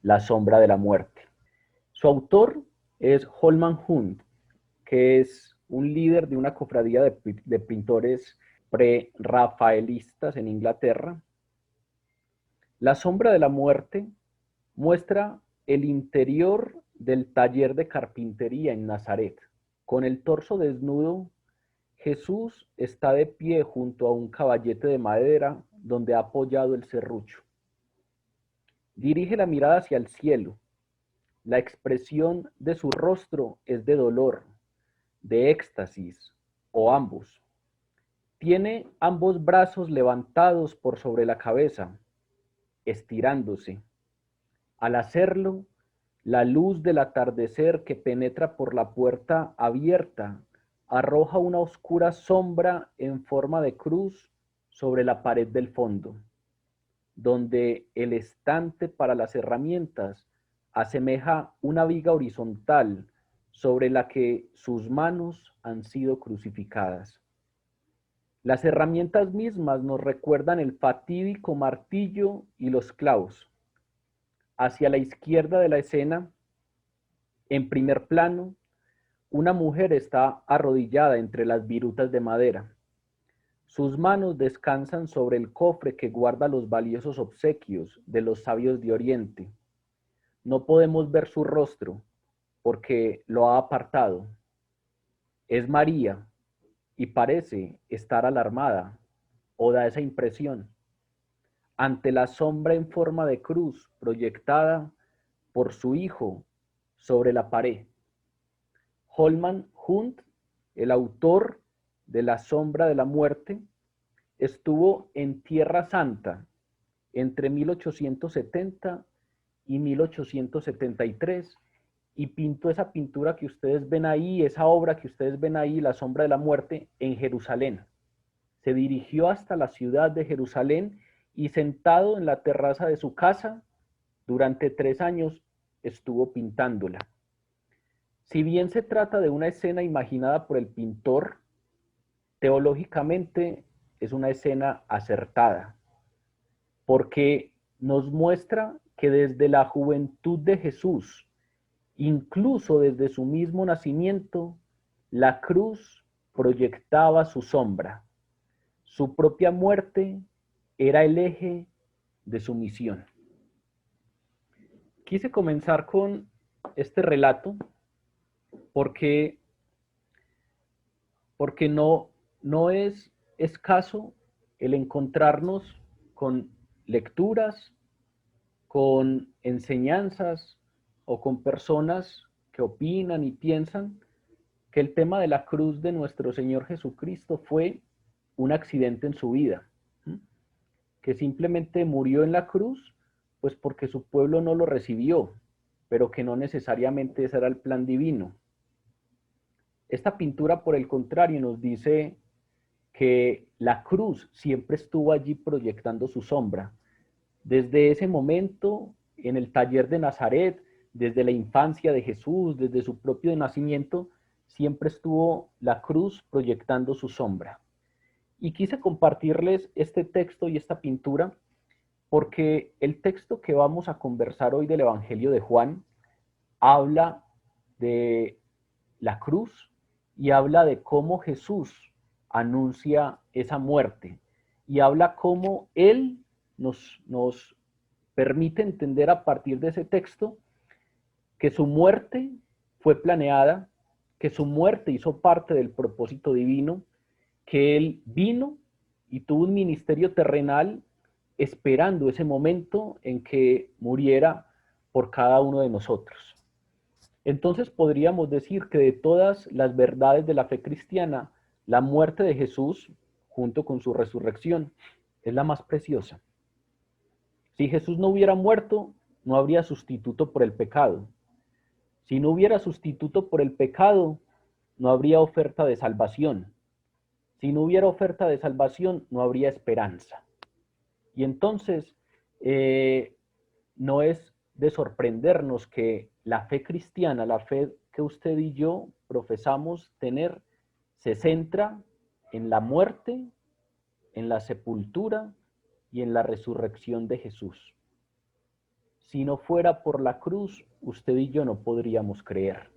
La sombra de la muerte. Su autor es Holman Hunt, que es un líder de una cofradía de pintores pre-rafaelistas en Inglaterra. La sombra de la muerte muestra el interior del taller de carpintería en Nazaret. Con el torso desnudo, Jesús está de pie junto a un caballete de madera donde ha apoyado el serrucho. Dirige la mirada hacia el cielo. La expresión de su rostro es de dolor, de éxtasis o ambos. Tiene ambos brazos levantados por sobre la cabeza, estirándose. Al hacerlo, la luz del atardecer que penetra por la puerta abierta arroja una oscura sombra en forma de cruz sobre la pared del fondo, donde el estante para las herramientas asemeja una viga horizontal sobre la que sus manos han sido crucificadas. Las herramientas mismas nos recuerdan el fatídico martillo y los clavos. Hacia la izquierda de la escena, en primer plano, una mujer está arrodillada entre las virutas de madera. Sus manos descansan sobre el cofre que guarda los valiosos obsequios de los sabios de Oriente. No podemos ver su rostro porque lo ha apartado. Es María y parece estar alarmada, o da esa impresión, ante la sombra en forma de cruz proyectada por su hijo sobre la pared. Holman Hunt, el autor de La sombra de la muerte, estuvo en Tierra Santa entre 1870 y 1873 y pintó esa pintura que ustedes ven ahí, esa obra que ustedes ven ahí, La sombra de la muerte, en Jerusalén. Se dirigió hasta la ciudad de Jerusalén y sentado en la terraza de su casa, durante 3 años estuvo pintándola. Si bien se trata de una escena imaginada por el pintor, teológicamente es una escena acertada, porque nos muestra que desde la juventud de Jesús, incluso desde su mismo nacimiento, la cruz proyectaba su sombra. Su propia muerte era el eje de su misión. Quise comenzar con este relato porque, porque no es escaso el encontrarnos con lecturas, con enseñanzas o con personas que opinan y piensan que el tema de la cruz de nuestro Señor Jesucristo fue un accidente en su vida, que simplemente murió en la cruz, pues porque su pueblo no lo recibió, pero que no necesariamente ese era el plan divino. Esta pintura, por el contrario, nos dice que la cruz siempre estuvo allí proyectando su sombra. Desde ese momento, en el taller de Nazaret, desde la infancia de Jesús, desde su propio nacimiento, siempre estuvo la cruz proyectando su sombra. Y quise compartirles este texto y esta pintura porque el texto que vamos a conversar hoy del Evangelio de Juan habla de la cruz y habla de cómo Jesús anuncia esa muerte y habla cómo Él nos permite entender a partir de ese texto que su muerte fue planeada, que su muerte hizo parte del propósito divino, que Él vino y tuvo un ministerio terrenal esperando ese momento en que muriera por cada uno de nosotros. Entonces podríamos decir que de todas las verdades de la fe cristiana, la muerte de Jesús, junto con su resurrección, es la más preciosa. Si Jesús no hubiera muerto, no habría sustituto por el pecado. Si no hubiera sustituto por el pecado, no habría oferta de salvación. Si no hubiera oferta de salvación, no habría esperanza. Y entonces, no es de sorprendernos que la fe cristiana, la fe que usted y yo profesamos tener, se centra en la muerte, en la sepultura y en la resurrección de Jesús. Si no fuera por la cruz, usted y yo no podríamos creer.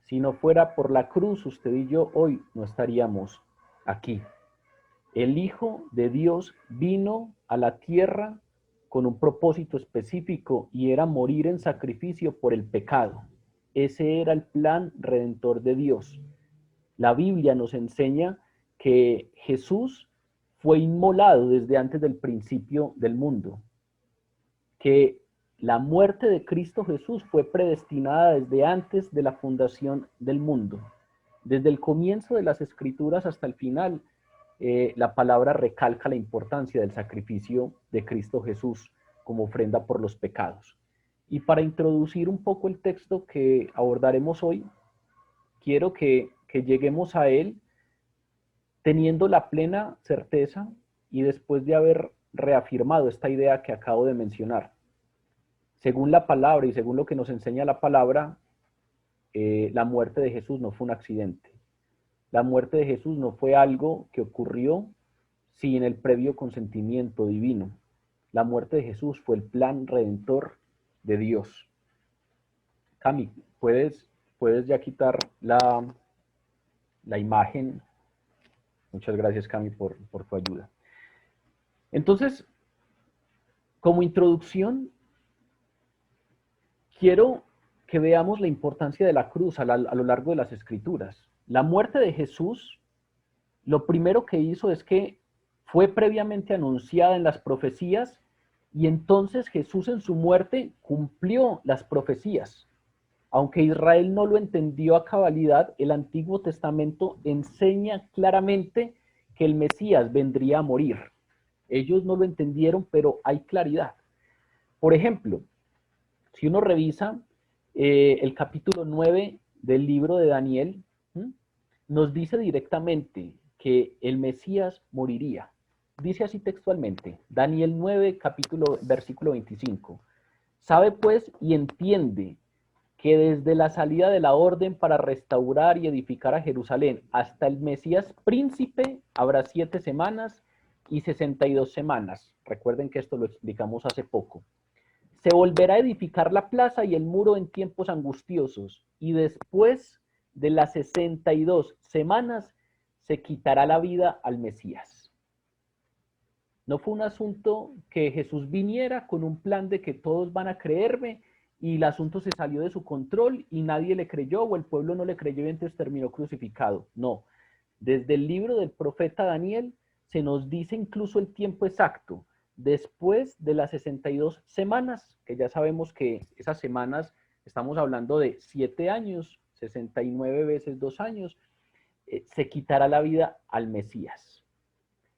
Si no fuera por la cruz, usted y yo hoy no estaríamos aquí. El Hijo de Dios vino a la tierra con un propósito específico y era morir en sacrificio por el pecado. Ese era el plan redentor de Dios. La Biblia nos enseña que Jesús fue inmolado desde antes del principio del mundo, que la muerte de Cristo Jesús fue predestinada desde antes de la fundación del mundo. Desde el comienzo de las Escrituras hasta el final, la palabra recalca la importancia del sacrificio de Cristo Jesús como ofrenda por los pecados. Y para introducir un poco el texto que abordaremos hoy, quiero que lleguemos a él teniendo la plena certeza y después de haber reafirmado esta idea que acabo de mencionar. Según la palabra y según lo que nos enseña la palabra, la muerte de Jesús no fue un accidente. La muerte de Jesús no fue algo que ocurrió sin el previo consentimiento divino. La muerte de Jesús fue el plan redentor de Dios. Cami, ¿puedes ya quitar la imagen? Muchas gracias, Cami, por tu ayuda. Entonces, como introducción, quiero que veamos la importancia de la cruz a lo largo de las Escrituras. La muerte de Jesús, lo primero que hizo es que fue previamente anunciada en las profecías y entonces Jesús en su muerte cumplió las profecías. Aunque Israel no lo entendió a cabalidad, el Antiguo Testamento enseña claramente que el Mesías vendría a morir. Ellos no lo entendieron, pero hay claridad. Por ejemplo, si uno revisa el capítulo 9 del libro de Daniel, nos dice directamente que el Mesías moriría. Dice así textualmente, Daniel 9, versículo 25. Sabe pues y entiende que desde la salida de la orden para restaurar y edificar a Jerusalén hasta el Mesías príncipe habrá 7 semanas y 62 semanas. Recuerden que esto lo explicamos hace poco. Se volverá a edificar la plaza y el muro en tiempos angustiosos, y después de las 62 semanas se quitará la vida al Mesías. No fue un asunto que Jesús viniera con un plan de que todos van a creerme y el asunto se salió de su control y nadie le creyó o el pueblo no le creyó y entonces terminó crucificado. No, desde el libro del profeta Daniel se nos dice incluso el tiempo exacto. Después de las 62 semanas, que ya sabemos que esas semanas, estamos hablando de 7 años, 69 veces 2 años, se quitará la vida al Mesías.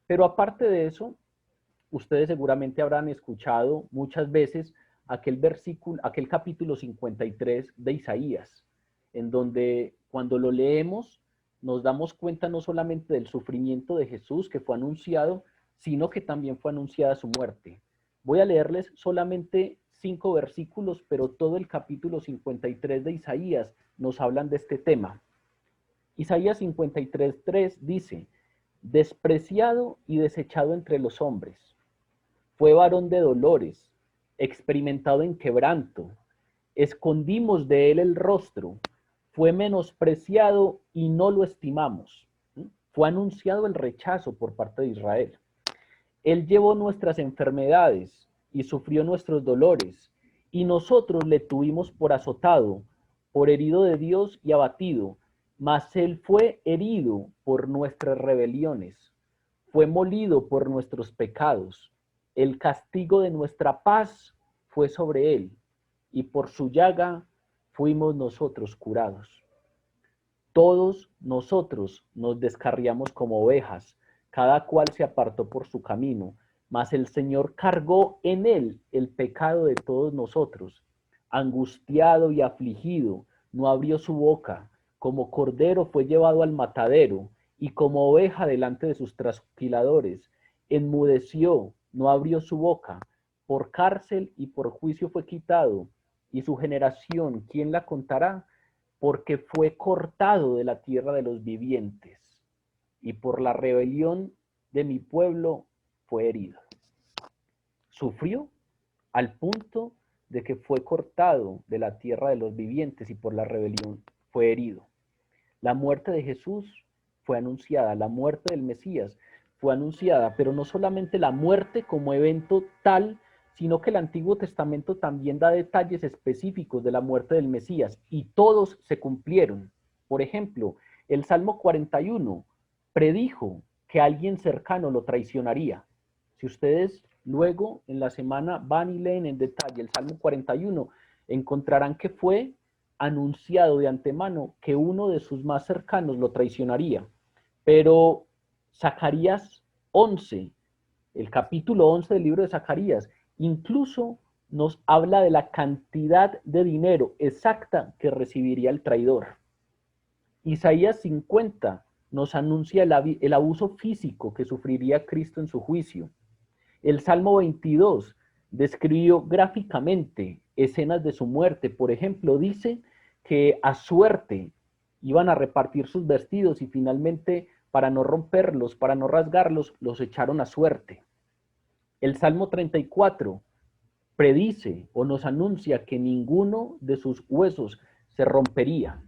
Pero aparte de eso, ustedes seguramente habrán escuchado muchas veces aquel capítulo 53 de Isaías, en donde cuando lo leemos nos damos cuenta no solamente del sufrimiento de Jesús que fue anunciado, sino que también fue anunciada su muerte. Voy a leerles solamente 5 versículos, pero todo el capítulo 53 de Isaías nos hablan de este tema. Isaías 53:3 dice, despreciado y desechado entre los hombres, fue varón de dolores, experimentado en quebranto, escondimos de él el rostro, fue menospreciado y no lo estimamos. Fue anunciado el rechazo por parte de Israel. Él llevó nuestras enfermedades y sufrió nuestros dolores, y nosotros le tuvimos por azotado, por herido de Dios y abatido, mas él fue herido por nuestras rebeliones, fue molido por nuestros pecados. El castigo de nuestra paz fue sobre él, y por su llaga fuimos nosotros curados. Todos nosotros nos descarriamos como ovejas, cada cual se apartó por su camino, mas el Señor cargó en él el pecado de todos nosotros. Angustiado y afligido, no abrió su boca, como cordero fue llevado al matadero, y como oveja delante de sus trasquiladores, enmudeció, no abrió su boca, por cárcel y por juicio fue quitado, y su generación, ¿quién la contará? Porque fue cortado de la tierra de los vivientes, y por la rebelión de mi pueblo fue herido. Sufrió al punto de que fue cortado de la tierra de los vivientes y por la rebelión fue herido. La muerte de Jesús fue anunciada, la muerte del Mesías fue anunciada, pero no solamente la muerte como evento tal, sino que el Antiguo Testamento también da detalles específicos de la muerte del Mesías y todos se cumplieron. Por ejemplo, el Salmo 41 predijo que alguien cercano lo traicionaría. Si ustedes luego en la semana van y leen en detalle el Salmo 41, encontrarán que fue anunciado de antemano que uno de sus más cercanos lo traicionaría. Pero Zacarías 11, el capítulo 11 del libro de Zacarías, incluso nos habla de la cantidad de dinero exacta que recibiría el traidor. Isaías 50 nos anuncia el abuso físico que sufriría Cristo en su juicio. El Salmo 22 describió gráficamente escenas de su muerte. Por ejemplo, dice que a suerte iban a repartir sus vestidos y finalmente, para no romperlos, para no rasgarlos, los echaron a suerte. El Salmo 34 predice o nos anuncia que ninguno de sus huesos se rompería.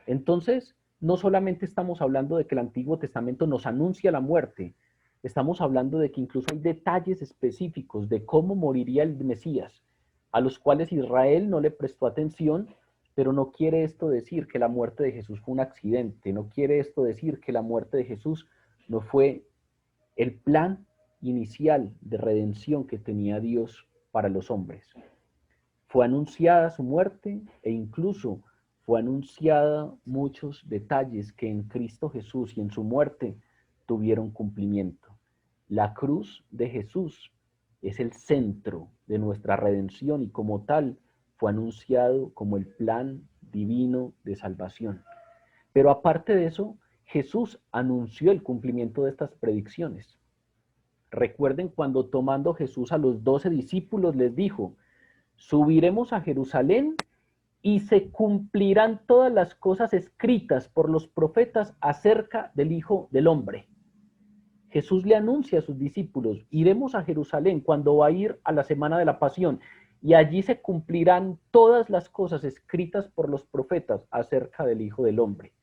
Entonces, no solamente estamos hablando de que el Antiguo Testamento nos anuncia la muerte, estamos hablando de que incluso hay detalles específicos de cómo moriría el Mesías, a los cuales Israel no le prestó atención, pero no quiere esto decir que la muerte de Jesús fue un accidente, no quiere esto decir que la muerte de Jesús no fue el plan inicial de redención que tenía Dios para los hombres. Fue anunciada su muerte e incluso fue anunciada muchos detalles que en Cristo Jesús y en su muerte tuvieron cumplimiento. La cruz de Jesús es el centro de nuestra redención y como tal fue anunciado como el plan divino de salvación. Pero aparte de eso, Jesús anunció el cumplimiento de estas predicciones. Recuerden cuando tomando Jesús a los 12 discípulos les dijo: subiremos a Jerusalén y se cumplirán todas las cosas escritas por los profetas acerca del Hijo del Hombre. Jesús le anuncia a sus discípulos: iremos a Jerusalén cuando va a ir a la semana de la pasión y allí se cumplirán todas las cosas escritas por los profetas acerca del Hijo del Hombre.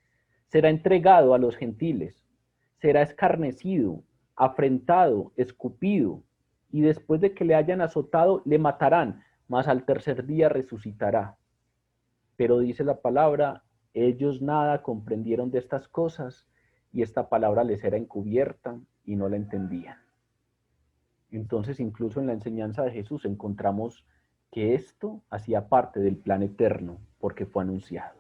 Será entregado a los gentiles, será escarnecido, afrentado, escupido, y después de que le hayan azotado, le matarán, mas al tercer día resucitará. Pero dice la palabra, ellos nada comprendieron de estas cosas, y esta palabra les era encubierta y no la entendían. Entonces, incluso en la enseñanza de Jesús encontramos que esto hacía parte del plan eterno, porque fue anunciado.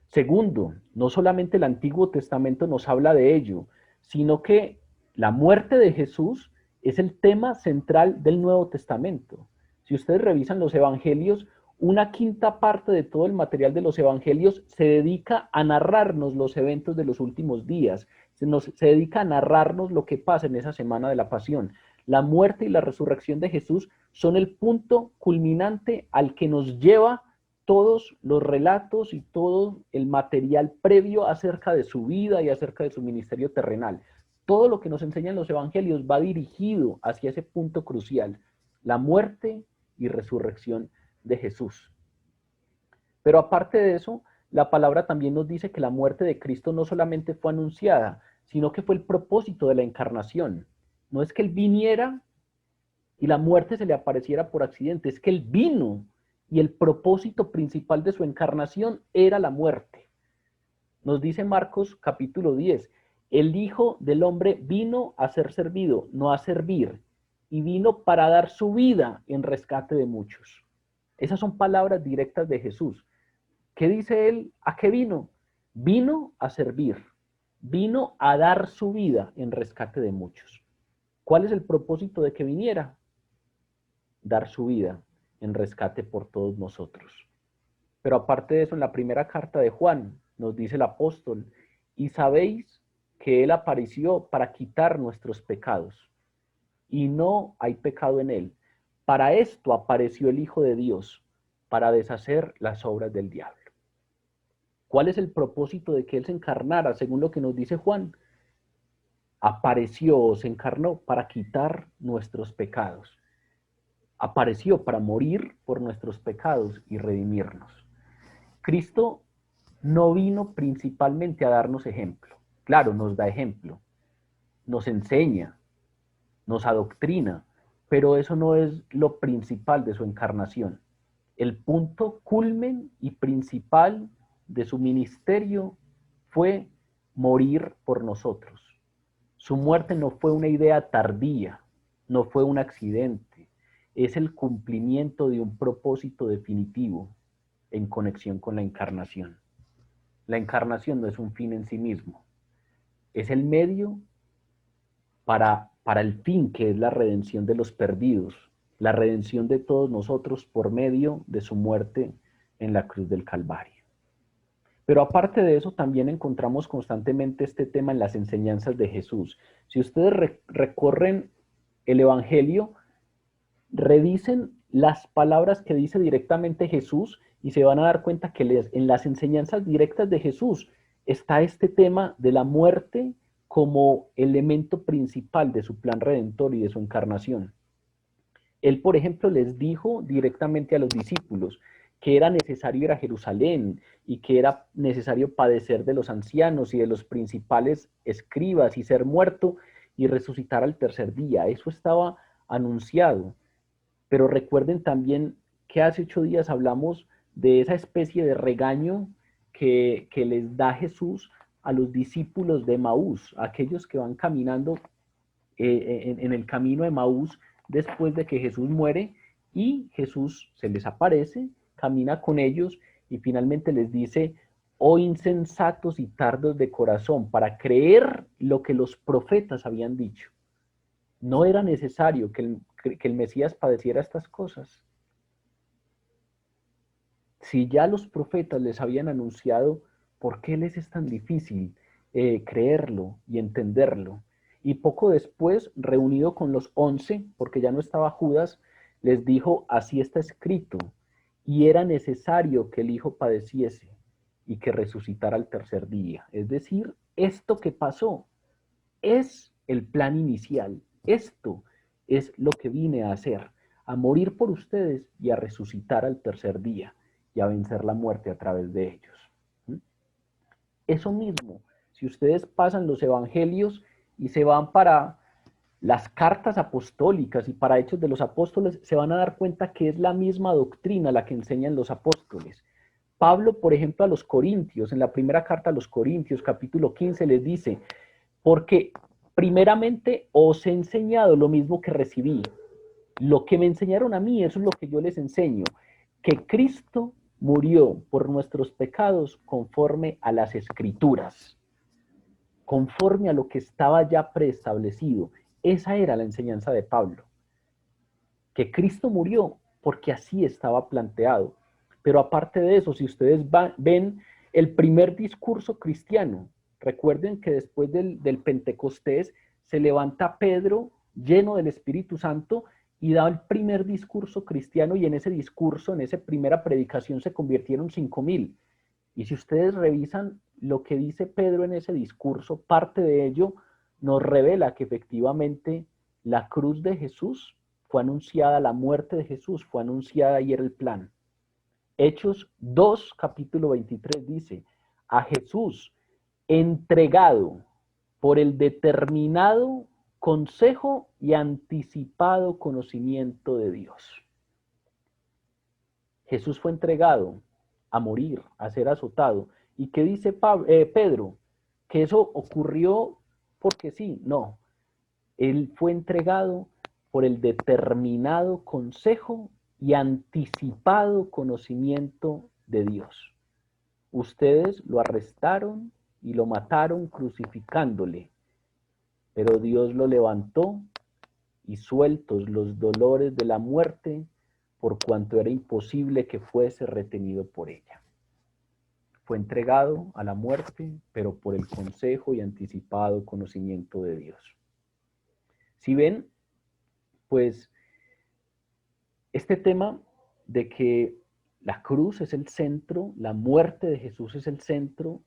Segundo, no solamente el Antiguo Testamento nos habla de ello, sino que la muerte de Jesús es el tema central del Nuevo Testamento. Si ustedes revisan los evangelios, una quinta parte de todo el material de los evangelios se dedica a narrarnos los eventos de los últimos días, se dedica a narrarnos lo que pasa en esa semana de la pasión. La muerte y la resurrección de Jesús son el punto culminante al que nos lleva todos los relatos y todo el material previo acerca de su vida y acerca de su ministerio terrenal. Todo lo que nos enseñan los evangelios va dirigido hacia ese punto crucial, la muerte y resurrección de Jesús. Pero aparte de eso, la palabra también nos dice que la muerte de Cristo no solamente fue anunciada, sino que fue el propósito de la encarnación. No es que Él viniera y la muerte se le apareciera por accidente, es que Él vino y el propósito principal de su encarnación era la muerte. Nos dice Marcos capítulo 10, el Hijo del Hombre vino a ser servido, no a servir, y vino para dar su vida en rescate de muchos. Esas son palabras directas de Jesús. ¿Qué dice Él? ¿A qué vino? Vino a servir, vino a dar su vida en rescate de muchos. ¿Cuál es el propósito de que viniera? Dar su vida en rescate por todos nosotros. Pero aparte de eso, en la primera carta de Juan, nos dice el apóstol, y sabéis que Él apareció para quitar nuestros pecados, y no hay pecado en Él. Para esto apareció el Hijo de Dios, para deshacer las obras del diablo. ¿Cuál es el propósito de que Él se encarnara, según lo que nos dice Juan? Apareció o se encarnó para quitar nuestros pecados. apareció para morir por nuestros pecados y redimirnos. Cristo no vino principalmente a darnos ejemplo. Claro, nos da ejemplo, nos enseña, nos adoctrina, pero eso no es lo principal de su encarnación. El punto culmen y principal de su ministerio fue morir por nosotros. Su muerte no fue una idea tardía, no fue un accidente, es el cumplimiento de un propósito definitivo en conexión con la encarnación. La encarnación no es un fin en sí mismo, es el medio para el fin, que es la redención de los perdidos, la redención de todos nosotros por medio de su muerte en la cruz del Calvario. Pero aparte de eso, también encontramos constantemente este tema en las enseñanzas de Jesús. Si ustedes recorren el Evangelio, revisen las palabras que dice directamente Jesús y se van a dar cuenta que en las enseñanzas directas de Jesús está este tema de la muerte como elemento principal de su plan redentor y de su encarnación. Él, por ejemplo, les dijo directamente a los discípulos que era necesario ir a Jerusalén y que era necesario padecer de los ancianos y de los principales escribas y ser muerto y resucitar al tercer día. Eso estaba anunciado. Pero recuerden también que hace 8 días hablamos de esa especie de regaño que les da Jesús a los discípulos de Maús, aquellos que van caminando en el camino de Maús después de que Jesús muere, y Jesús se les aparece, camina con ellos y finalmente les dice: oh insensatos y tardos de corazón, para creer lo que los profetas habían dicho. No era necesario que el Mesías padeciera estas cosas. Si ya los profetas les habían anunciado, ¿por qué les es tan difícil creerlo y entenderlo? Y poco después, reunido con los 11, porque ya no estaba Judas, les dijo: así está escrito, y era necesario que el Hijo padeciese y que resucitara al tercer día. Es decir, esto que pasó es el plan inicial. Esto es lo que vine a hacer, a morir por ustedes y a resucitar al tercer día y a vencer la muerte a través de ellos. Eso mismo, si ustedes pasan los evangelios y se van para las cartas apostólicas y para Hechos de los Apóstoles, se van a dar cuenta que es la misma doctrina la que enseñan los apóstoles. Pablo, por ejemplo, a los Corintios, en la primera carta a los Corintios, capítulo 15, les dice: porque primeramente os he enseñado lo mismo que recibí. Lo que me enseñaron a mí, eso es lo que yo les enseño, que Cristo murió por nuestros pecados conforme a las Escrituras, conforme a lo que estaba ya preestablecido. Esa era la enseñanza de Pablo, que Cristo murió porque así estaba planteado. Pero aparte de eso, si ustedes ven el primer discurso cristiano, recuerden que después del Pentecostés se levanta Pedro lleno del Espíritu Santo y da el primer discurso cristiano, y en ese discurso, en esa primera predicación, se convirtieron 5,000. Y si ustedes revisan lo que dice Pedro en ese discurso, parte de ello nos revela que efectivamente la cruz de Jesús fue anunciada, la muerte de Jesús fue anunciada y era el plan. Hechos 2, capítulo 23 dice: a Jesús entregado por el determinado consejo y anticipado conocimiento de Dios. Jesús fue entregado a morir, a ser azotado. ¿Y qué dice Pedro? ¿Que eso ocurrió porque sí? No. Él fue entregado por el determinado consejo y anticipado conocimiento de Dios. Ustedes lo arrestaron y lo mataron crucificándole, pero Dios lo levantó, y sueltos los dolores de la muerte, por cuanto era imposible que fuese retenido por ella. Fue entregado a la muerte, pero por el consejo y anticipado conocimiento de Dios. Si ven, pues este tema de que la cruz es el centro, la muerte de Jesús es el centro,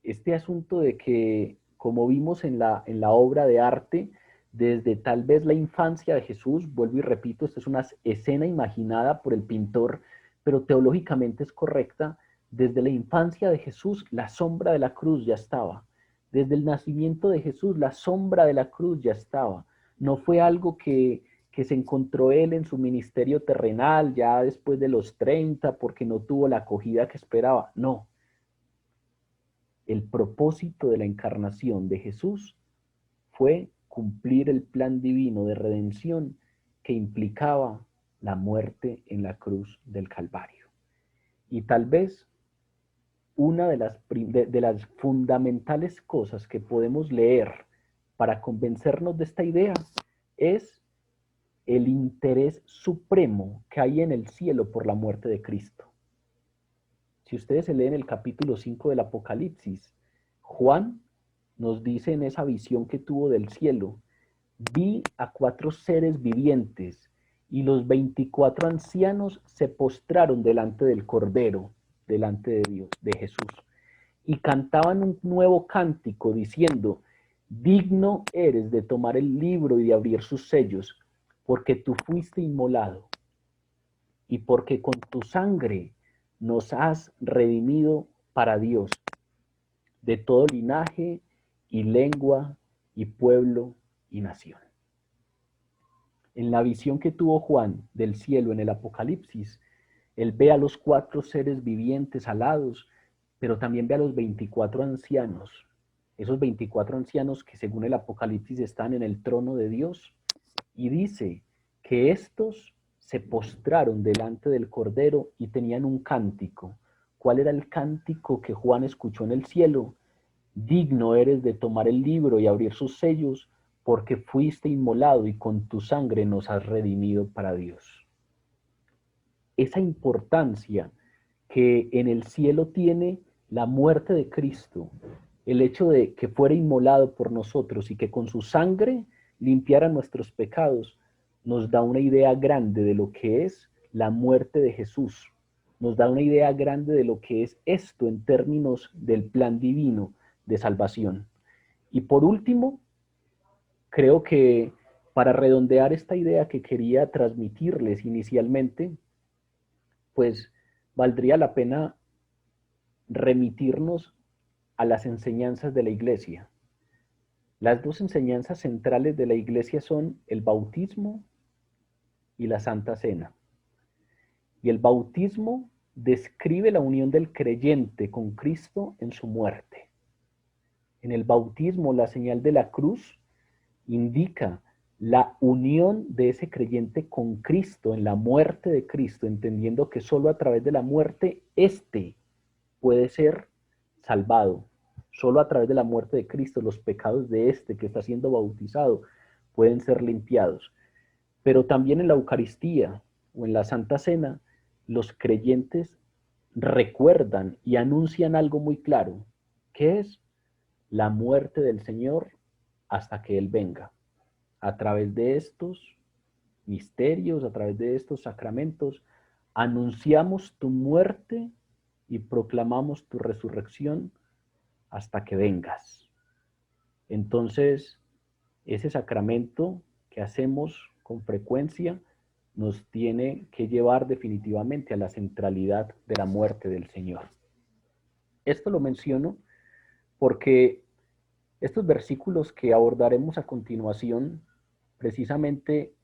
este asunto de que, como vimos en la obra de arte, desde tal vez la infancia de Jesús, vuelvo y repito, esta es una escena imaginada por el pintor, pero teológicamente es correcta. Desde la infancia de Jesús, la sombra de la cruz ya estaba. Desde el nacimiento de Jesús, la sombra de la cruz ya estaba. No fue algo que se encontró él en su ministerio terrenal ya después de los 30 porque no tuvo la acogida que esperaba. No. El propósito de la encarnación de Jesús fue cumplir el plan divino de redención que implicaba la muerte en la cruz del Calvario. Y tal vez una de las fundamentales cosas que podemos leer para convencernos de esta idea es el interés supremo que hay en el cielo por la muerte de Cristo. Si ustedes se leen el capítulo 5 del Apocalipsis, Juan nos dice en esa visión que tuvo del cielo: vi a 4 seres vivientes y los 24 ancianos se postraron delante del Cordero, delante de Dios, de Jesús, y cantaban un nuevo cántico diciendo: digno eres de tomar el libro y de abrir sus sellos, porque tú fuiste inmolado y porque con tu sangre nos has redimido para Dios de todo linaje y lengua y pueblo y nación. En la visión que tuvo Juan del cielo en el Apocalipsis, él ve a los 4 seres vivientes alados, pero también ve a los 24 ancianos. Esos 24 ancianos que según el Apocalipsis están en el trono de Dios, y dice que estos se postraron delante del Cordero y tenían un cántico. ¿Cuál era el cántico que Juan escuchó en el cielo? Digno eres de tomar el libro y abrir sus sellos, porque fuiste inmolado y con tu sangre nos has redimido para Dios. Esa importancia que en el cielo tiene la muerte de Cristo, el hecho de que fuera inmolado por nosotros y que con su sangre limpiara nuestros pecados, nos da una idea grande de lo que es la muerte de Jesús. Nos da una idea grande de lo que es esto en términos del plan divino de salvación. Y por último, creo que para redondear esta idea que quería transmitirles inicialmente, pues valdría la pena remitirnos a las enseñanzas de la Iglesia. Las 2 enseñanzas centrales de la Iglesia son el bautismo y la Santa Cena. Y el bautismo describe la unión del creyente con Cristo en su muerte. En el bautismo, la señal de la cruz indica la unión de ese creyente con Cristo en la muerte de Cristo, entendiendo que solo a través de la muerte éste puede ser salvado. Solo a través de la muerte de Cristo los pecados de este que está siendo bautizado pueden ser limpiados. Pero también en la Eucaristía o en la Santa Cena, los creyentes recuerdan y anuncian algo muy claro, que es la muerte del Señor hasta que Él venga. A través de estos misterios, a través de estos sacramentos, anunciamos tu muerte y proclamamos tu resurrección hasta que vengas. Entonces, ese sacramento que hacemos con frecuencia nos tiene que llevar definitivamente a la centralidad de la muerte del Señor. Esto lo menciono porque estos versículos que abordaremos a continuación precisamente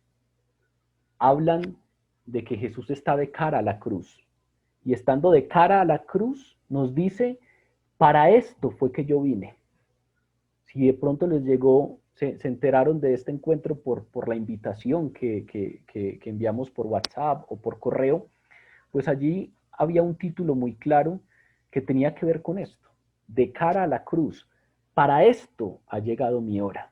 hablan de que Jesús está de cara a la cruz. Y estando de cara a la cruz, nos dice: para esto fue que yo vine. Si de pronto les llegó, se enteraron de este encuentro por la invitación que enviamos por WhatsApp o por correo, pues allí había un título muy claro que tenía que ver con esto: de cara a la cruz. Para esto ha llegado mi hora.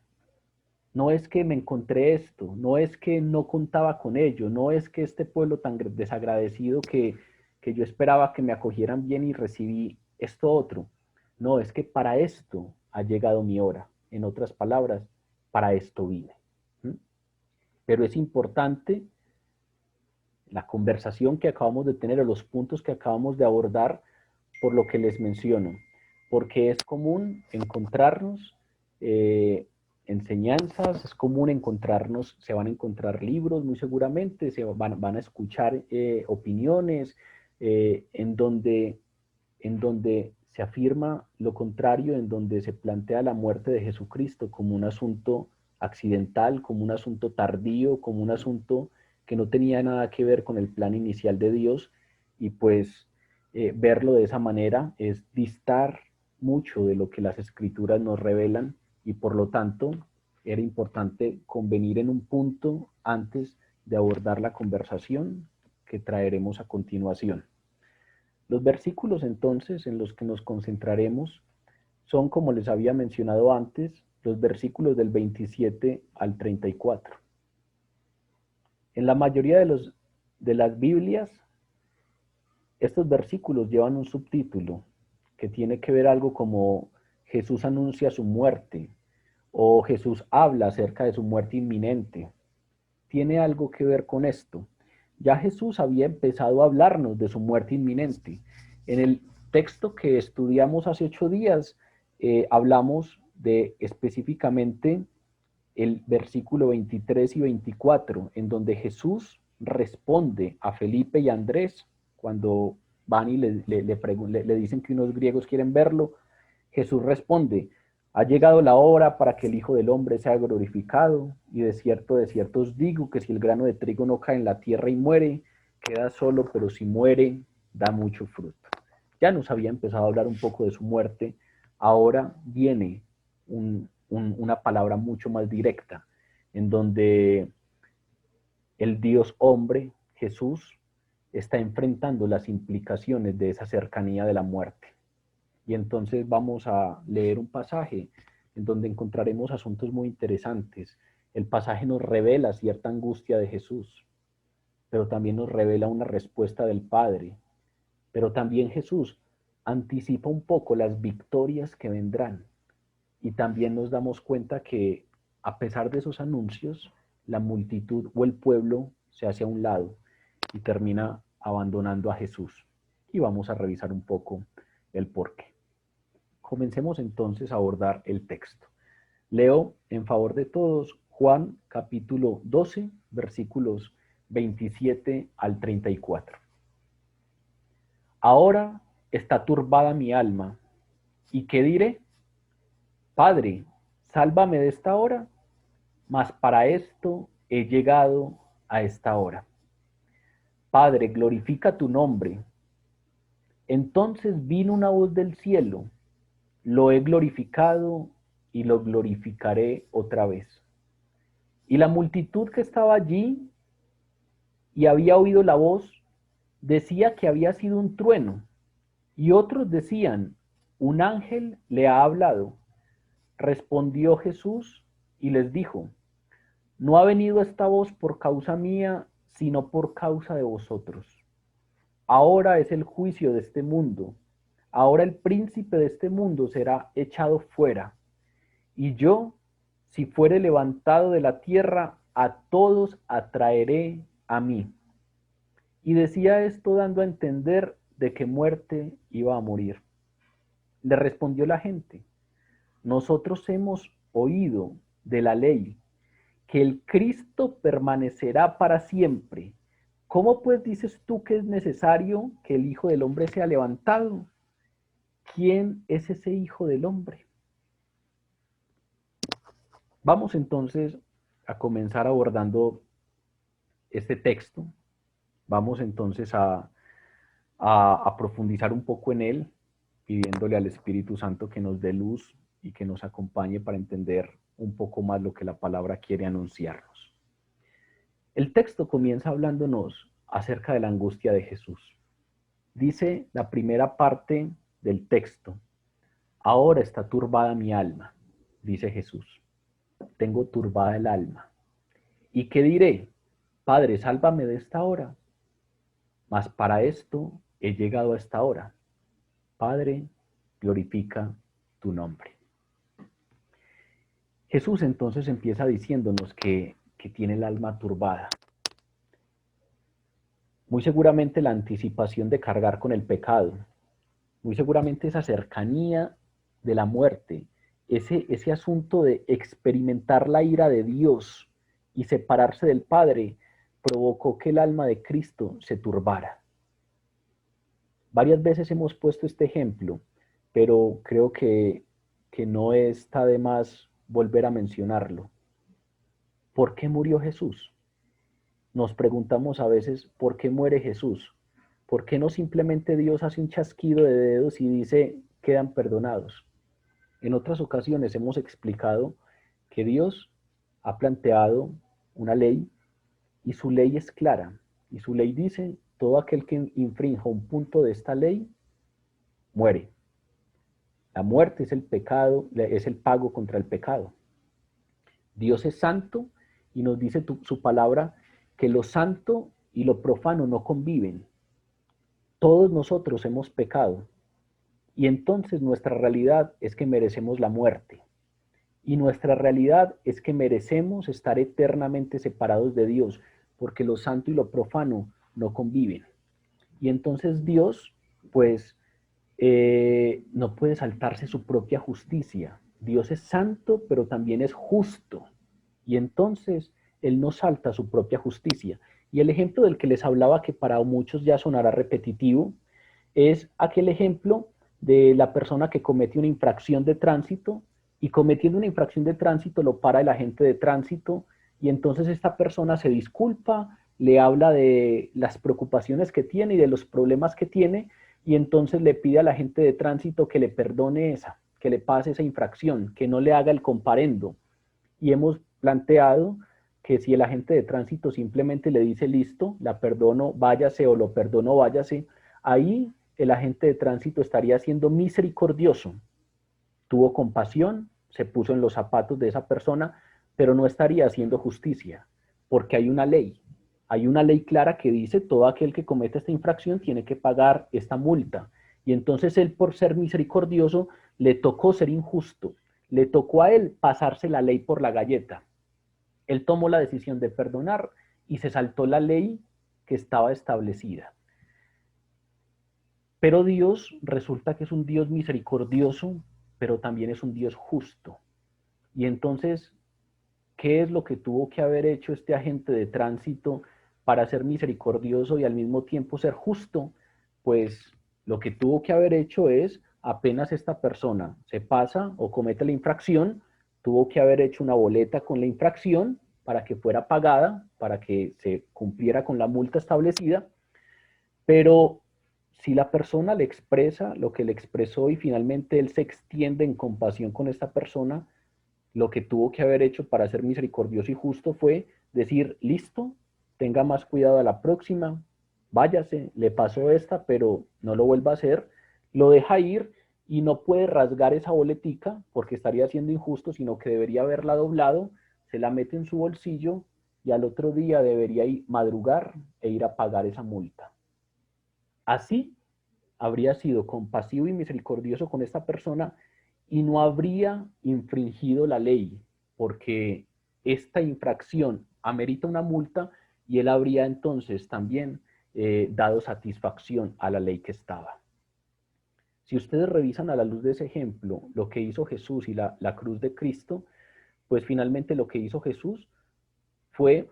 No es que me encontré esto, no es que no contaba con ello, no es que este pueblo tan desagradecido que yo esperaba que me acogieran bien y recibí esto otro. No, es que para esto ha llegado mi hora. En otras palabras, para esto vine. Pero es importante la conversación que acabamos de tener, o los puntos que acabamos de abordar, por lo que les menciono, porque es común encontrarnos enseñanzas, es común encontrarnos, se van a encontrar libros muy seguramente, van a escuchar opiniones en donde se afirma lo contrario, en donde se plantea la muerte de Jesucristo como un asunto accidental, como un asunto tardío, como un asunto que no tenía nada que ver con el plan inicial de Dios, y pues verlo de esa manera es distar mucho de lo que las escrituras nos revelan, y por lo tanto era importante convenir en un punto antes de abordar la conversación que traeremos a continuación. Los versículos entonces en los que nos concentraremos son, como les había mencionado antes, los versículos del 27 al 34. En la mayoría de las Biblias, estos versículos llevan un subtítulo que tiene que ver algo como Jesús anuncia su muerte o Jesús habla acerca de su muerte inminente. Tiene algo que ver con esto. Ya Jesús había empezado a hablarnos de su muerte inminente. En el texto que estudiamos hace 8 días, hablamos de específicamente el versículo 23 y 24, en donde Jesús responde a Felipe y a Andrés cuando van y le dicen que unos griegos quieren verlo. Jesús responde: ha llegado la hora para que el Hijo del Hombre sea glorificado, y de cierto os digo que si el grano de trigo no cae en la tierra y muere, queda solo, pero si muere, da mucho fruto. Ya nos había empezado a hablar un poco de su muerte, ahora viene una palabra mucho más directa, en donde el Dios hombre, Jesús, está enfrentando las implicaciones de esa cercanía de la muerte. Y entonces vamos a leer un pasaje en donde encontraremos asuntos muy interesantes. El pasaje nos revela cierta angustia de Jesús, pero también nos revela una respuesta del Padre. Pero también Jesús anticipa un poco las victorias que vendrán. Y también nos damos cuenta que a pesar de esos anuncios, la multitud o el pueblo se hace a un lado y termina abandonando a Jesús. Y vamos a revisar un poco el porqué. Comencemos entonces a abordar el texto. Leo en favor de todos Juan capítulo 12, versículos 27 al 34. Ahora está turbada mi alma, ¿y qué diré? Padre, sálvame de esta hora, mas para esto he llegado a esta hora. Padre, glorifica tu nombre. Entonces vino una voz del cielo: lo he glorificado y lo glorificaré otra vez. Y la multitud que estaba allí y había oído la voz decía que había sido un trueno, y otros decían: un ángel le ha hablado. Respondió Jesús y les dijo: no ha venido esta voz por causa mía, sino por causa de vosotros. Ahora es el juicio de este mundo. Ahora el príncipe de este mundo será echado fuera. Y yo, si fuere levantado de la tierra, a todos atraeré a mí. Y decía esto dando a entender de qué muerte iba a morir. Le respondió la gente: nosotros hemos oído de la ley que el Cristo permanecerá para siempre. ¿Cómo pues dices tú que es necesario que el Hijo del Hombre sea levantado? ¿Quién es ese Hijo del Hombre? Vamos entonces a comenzar abordando este texto. Vamos entonces a profundizar un poco en él, pidiéndole al Espíritu Santo que nos dé luz y que nos acompañe para entender un poco más lo que la palabra quiere anunciarnos. El texto comienza hablándonos acerca de la angustia de Jesús. Dice la primera parte del texto: ahora está turbada mi alma, dice Jesús. Tengo turbada el alma. ¿Y qué diré? Padre, sálvame de esta hora. Mas para esto he llegado a esta hora. Padre, glorifica tu nombre. Jesús entonces empieza diciéndonos que tiene el alma turbada. Muy seguramente la anticipación de cargar con el pecado, muy seguramente esa cercanía de la muerte ese asunto de experimentar la ira de Dios y separarse del Padre provocó que el alma de Cristo se turbara. Varias veces hemos puesto este ejemplo, pero creo que no está de más volver a mencionarlo. ¿Por qué murió Jesús? Nos preguntamos a veces, ¿por qué muere Jesús? ¿Por qué no simplemente Dios hace un chasquido de dedos y dice, quedan perdonados? En otras ocasiones hemos explicado que Dios ha planteado una ley y su ley es clara. Y su ley dice, todo aquel que infrinja un punto de esta ley, muere. La muerte es el pecado, es el pago contra el pecado. Dios es santo y nos dice su palabra que lo santo y lo profano no conviven. Todos nosotros hemos pecado y entonces nuestra realidad es que merecemos la muerte. Y nuestra realidad es que merecemos estar eternamente separados de Dios, porque lo santo y lo profano no conviven. Y entonces Dios, pues, no puede saltarse su propia justicia. Dios es santo, pero también es justo. Y entonces Él no salta su propia justicia. Y el ejemplo del que les hablaba, que para muchos ya sonará repetitivo, es aquel ejemplo de la persona que comete una infracción de tránsito y cometiendo una infracción de tránsito lo para el agente de tránsito y entonces esta persona se disculpa, le habla de las preocupaciones que tiene y de los problemas que tiene y entonces le pide al agente de tránsito que le perdone esa, que le pase esa infracción, que no le haga el comparendo. Y hemos planteado que si el agente de tránsito simplemente le dice listo, la perdono, váyase o lo perdono, váyase, ahí el agente de tránsito estaría siendo misericordioso. Tuvo compasión, se puso en los zapatos de esa persona, pero no estaría haciendo justicia, porque hay una ley. Hay una ley clara que dice todo aquel que comete esta infracción tiene que pagar esta multa. Y entonces él, por ser misericordioso, le tocó ser injusto. Le tocó a él pasarse la ley por la galleta. Él tomó la decisión de perdonar y se saltó la ley que estaba establecida. Pero Dios resulta que es un Dios misericordioso, pero también es un Dios justo. Y entonces, ¿qué es lo que tuvo que haber hecho este agente de tránsito para ser misericordioso y al mismo tiempo ser justo? Pues lo que tuvo que haber hecho es, apenas esta persona se pasa o comete la infracción, tuvo que haber hecho una boleta con la infracción para que fuera pagada, para que se cumpliera con la multa establecida, pero si la persona le expresa lo que le expresó y finalmente él se extiende en compasión con esta persona, lo que tuvo que haber hecho para ser misericordioso y justo fue decir, listo, tenga más cuidado a la próxima, váyase, le pasó esta, pero no lo vuelva a hacer, lo deja ir y no puede rasgar esa boletica porque estaría siendo injusto, sino que debería haberla doblado, se la mete en su bolsillo y al otro día debería ir madrugar e ir a pagar esa multa. Así habría sido compasivo y misericordioso con esta persona y no habría infringido la ley, porque esta infracción amerita una multa y él habría entonces también dado satisfacción a la ley que estaba. Si ustedes revisan a la luz de ese ejemplo lo que hizo Jesús y la cruz de Cristo, pues finalmente lo que hizo Jesús fue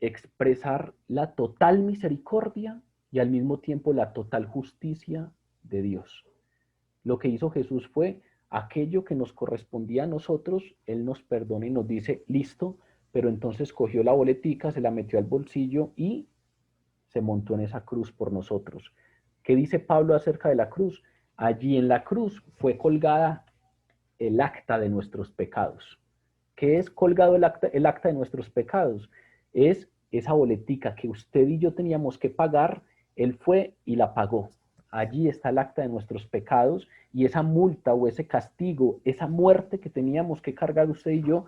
expresar la total misericordia y al mismo tiempo la total justicia de Dios. Lo que hizo Jesús fue aquello que nos correspondía a nosotros, Él nos perdona y nos dice, listo, pero entonces cogió la boletica, se la metió al bolsillo y se montó en esa cruz por nosotros. ¿Qué dice Pablo acerca de la cruz? Allí en la cruz fue colgada el acta de nuestros pecados. ¿Qué es colgado el acta de nuestros pecados? Es esa boletica que usted y yo teníamos que pagar, Él fue y la pagó. Allí está el acta de nuestros pecados y esa multa o ese castigo, esa muerte que teníamos que cargar usted y yo,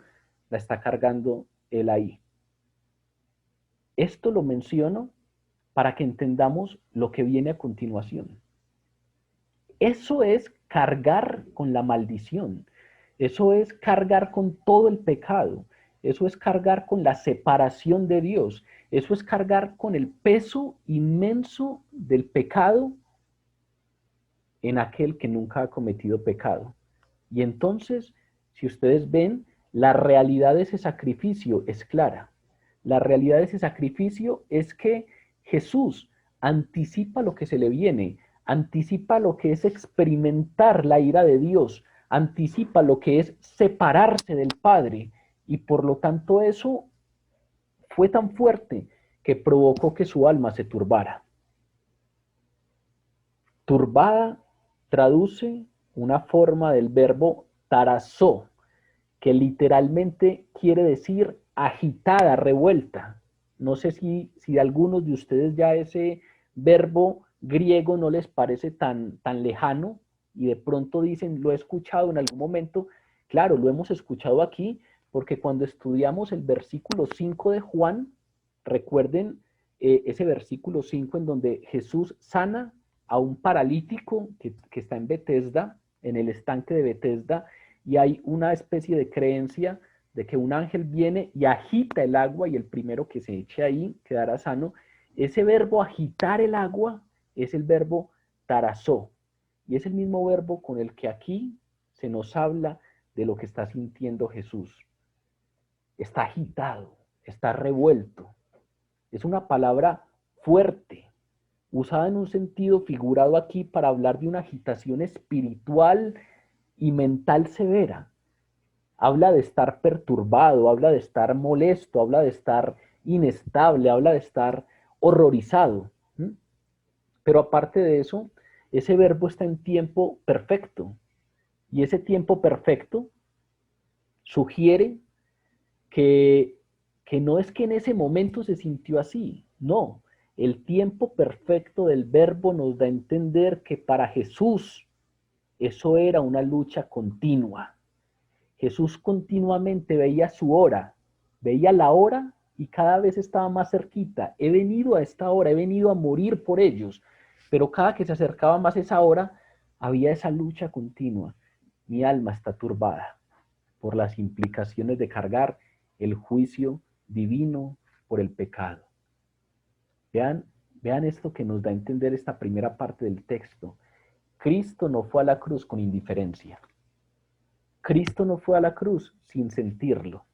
la está cargando Él ahí. Esto lo menciono para que entendamos lo que viene a continuación. Eso es cargar con la maldición. Eso es cargar con todo el pecado. Eso es cargar con la separación de Dios. Eso es cargar con el peso inmenso del pecado en aquel que nunca ha cometido pecado. Y entonces Si ustedes ven, la realidad de ese sacrificio es clara. La realidad de ese sacrificio es que Jesús anticipa lo que se le viene, anticipa lo que es experimentar la ira de Dios, anticipa lo que es separarse del Padre, y por lo tanto eso fue tan fuerte que provocó que su alma se turbara. Turbada traduce una forma del verbo tarazó, que literalmente quiere decir agitada, revuelta. No sé si a algunos de ustedes ya ese verbo griego no les parece tan lejano y de pronto dicen, lo he escuchado en algún momento. Claro, lo hemos escuchado aquí porque cuando estudiamos el versículo 5 de Juan, recuerden ese versículo 5 en donde Jesús sana a un paralítico que está en Betesda, en el estanque de Betesda, y hay una especie de creencia de que un ángel viene y agita el agua y el primero que se eche ahí quedará sano. Ese verbo agitar el agua es el verbo tarazó, y es el mismo verbo con el que aquí se nos habla de lo que está sintiendo Jesús. Está agitado, está revuelto. Es una palabra fuerte, usada en un sentido figurado aquí para hablar de una agitación espiritual y mental severa. Habla de estar perturbado, habla de estar molesto, habla de estar inestable, habla de estar horrorizado. Pero aparte de eso, ese verbo está en tiempo perfecto. Y ese tiempo perfecto sugiere que, que no es que en ese momento se sintió así, no. El tiempo perfecto del verbo nos da a entender que para Jesús eso era una lucha continua. Jesús continuamente veía su hora, veía la hora y cada vez estaba más cerquita. He venido a esta hora, he venido a morir por ellos, pero cada que se acercaba más esa hora, había esa lucha continua. Mi alma está turbada por las implicaciones de cargar el juicio divino por el pecado. Vean, vean esto que nos da a entender esta primera parte del texto. Cristo no fue a la cruz con indiferencia. Cristo no fue a la cruz sin sentirlo.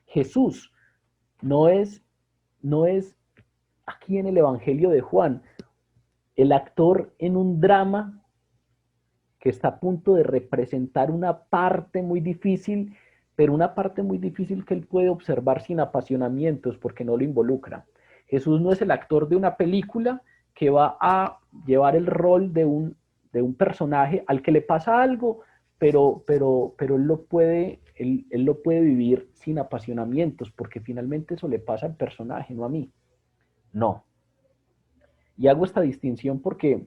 Jesús no es aquí en el Evangelio de Juan el actor en un drama que está a punto de representar una parte muy difícil, pero una parte muy difícil que él puede observar sin apasionamientos porque no lo involucra. Jesús no es el actor de una película que va a llevar el rol de un personaje al que le pasa algo, pero él lo puede vivir sin apasionamientos, porque finalmente eso le pasa al personaje, no a mí. No. Y hago esta distinción porque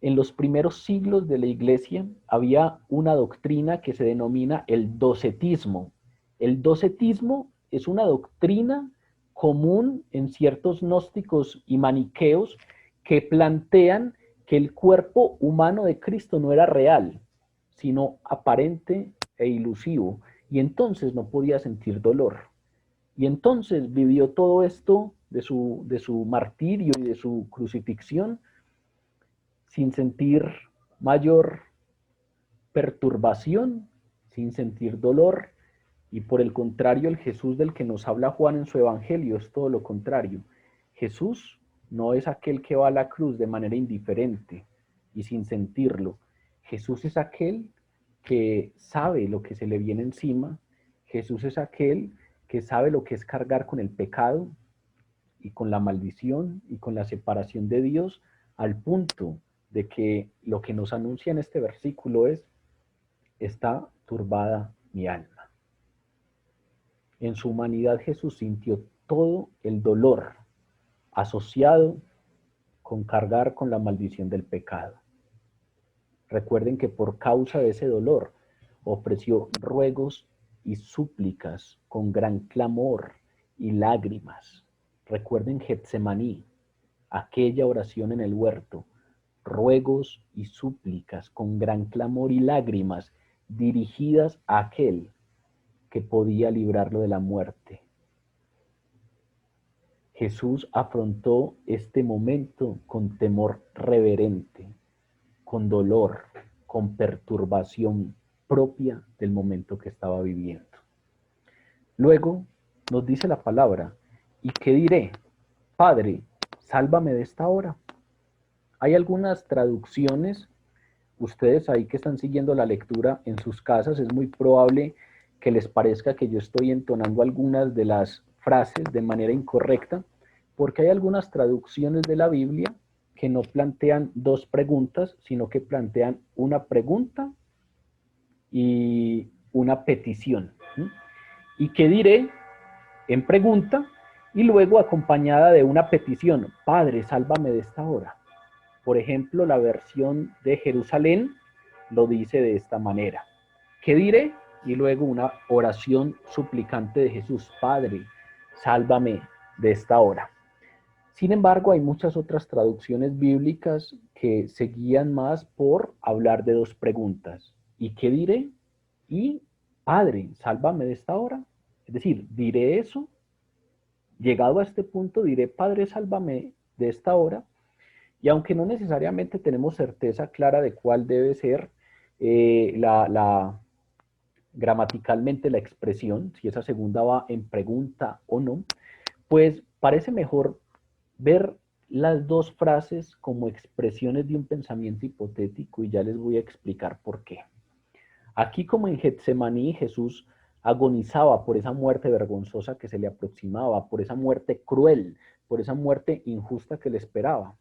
en los primeros siglos de la iglesia había una doctrina que se denomina el docetismo. El docetismo es una doctrina común en ciertos gnósticos y maniqueos que plantean que el cuerpo humano de Cristo no era real, sino aparente e ilusivo, y entonces no podía sentir dolor. Y entonces vivió todo esto de su martirio y de su crucifixión sin sentir mayor perturbación, sin sentir dolor, y por el contrario, el Jesús del que nos habla Juan en su Evangelio es todo lo contrario. Jesús no es aquel que va a la cruz de manera indiferente y sin sentirlo. Jesús es aquel que sabe lo que se le viene encima. Jesús es aquel que sabe lo que es cargar con el pecado y con la maldición y con la separación de Dios, al punto de que lo que nos anuncia en este versículo es: está turbada mi alma. En su humanidad Jesús sintió todo el dolor asociado con cargar con la maldición del pecado. Recuerden que por causa de ese dolor ofreció ruegos y súplicas con gran clamor y lágrimas. Recuerden Getsemaní, aquella oración en el huerto, ruegos y súplicas con gran clamor y lágrimas dirigidas a aquel que podía librarlo de la muerte. Jesús afrontó este momento con temor reverente, con dolor, con perturbación propia del momento que estaba viviendo. Luego nos dice la palabra, ¿y qué diré? Padre, sálvame de esta hora. Hay algunas traducciones, ustedes ahí que están siguiendo la lectura en sus casas, es muy probable que les parezca que yo estoy entonando algunas de las frases de manera incorrecta, porque hay algunas traducciones de la Biblia que no plantean dos preguntas, sino que plantean una pregunta y una petición. ¿Y qué diré? En pregunta y luego acompañada de una petición. Padre, sálvame de esta hora. Por ejemplo, la versión de Jerusalén lo dice de esta manera. ¿Qué diré? Y luego una oración suplicante de Jesús. Padre, sálvame de esta hora. Sin embargo, hay muchas otras traducciones bíblicas que se guían más por hablar de dos preguntas. ¿Y qué diré? Y, Padre, sálvame de esta hora. Es decir, diré eso. Llegado a este punto, diré, Padre, sálvame de esta hora. Y aunque no necesariamente tenemos certeza clara de cuál debe ser gramaticalmente la expresión, si esa segunda va en pregunta o no, pues parece mejor ver las dos frases como expresiones de un pensamiento hipotético y ya les voy a explicar por qué. Aquí como en Getsemaní, Jesús agonizaba por esa muerte vergonzosa que se le aproximaba, por esa muerte cruel, por esa muerte injusta que le esperaba.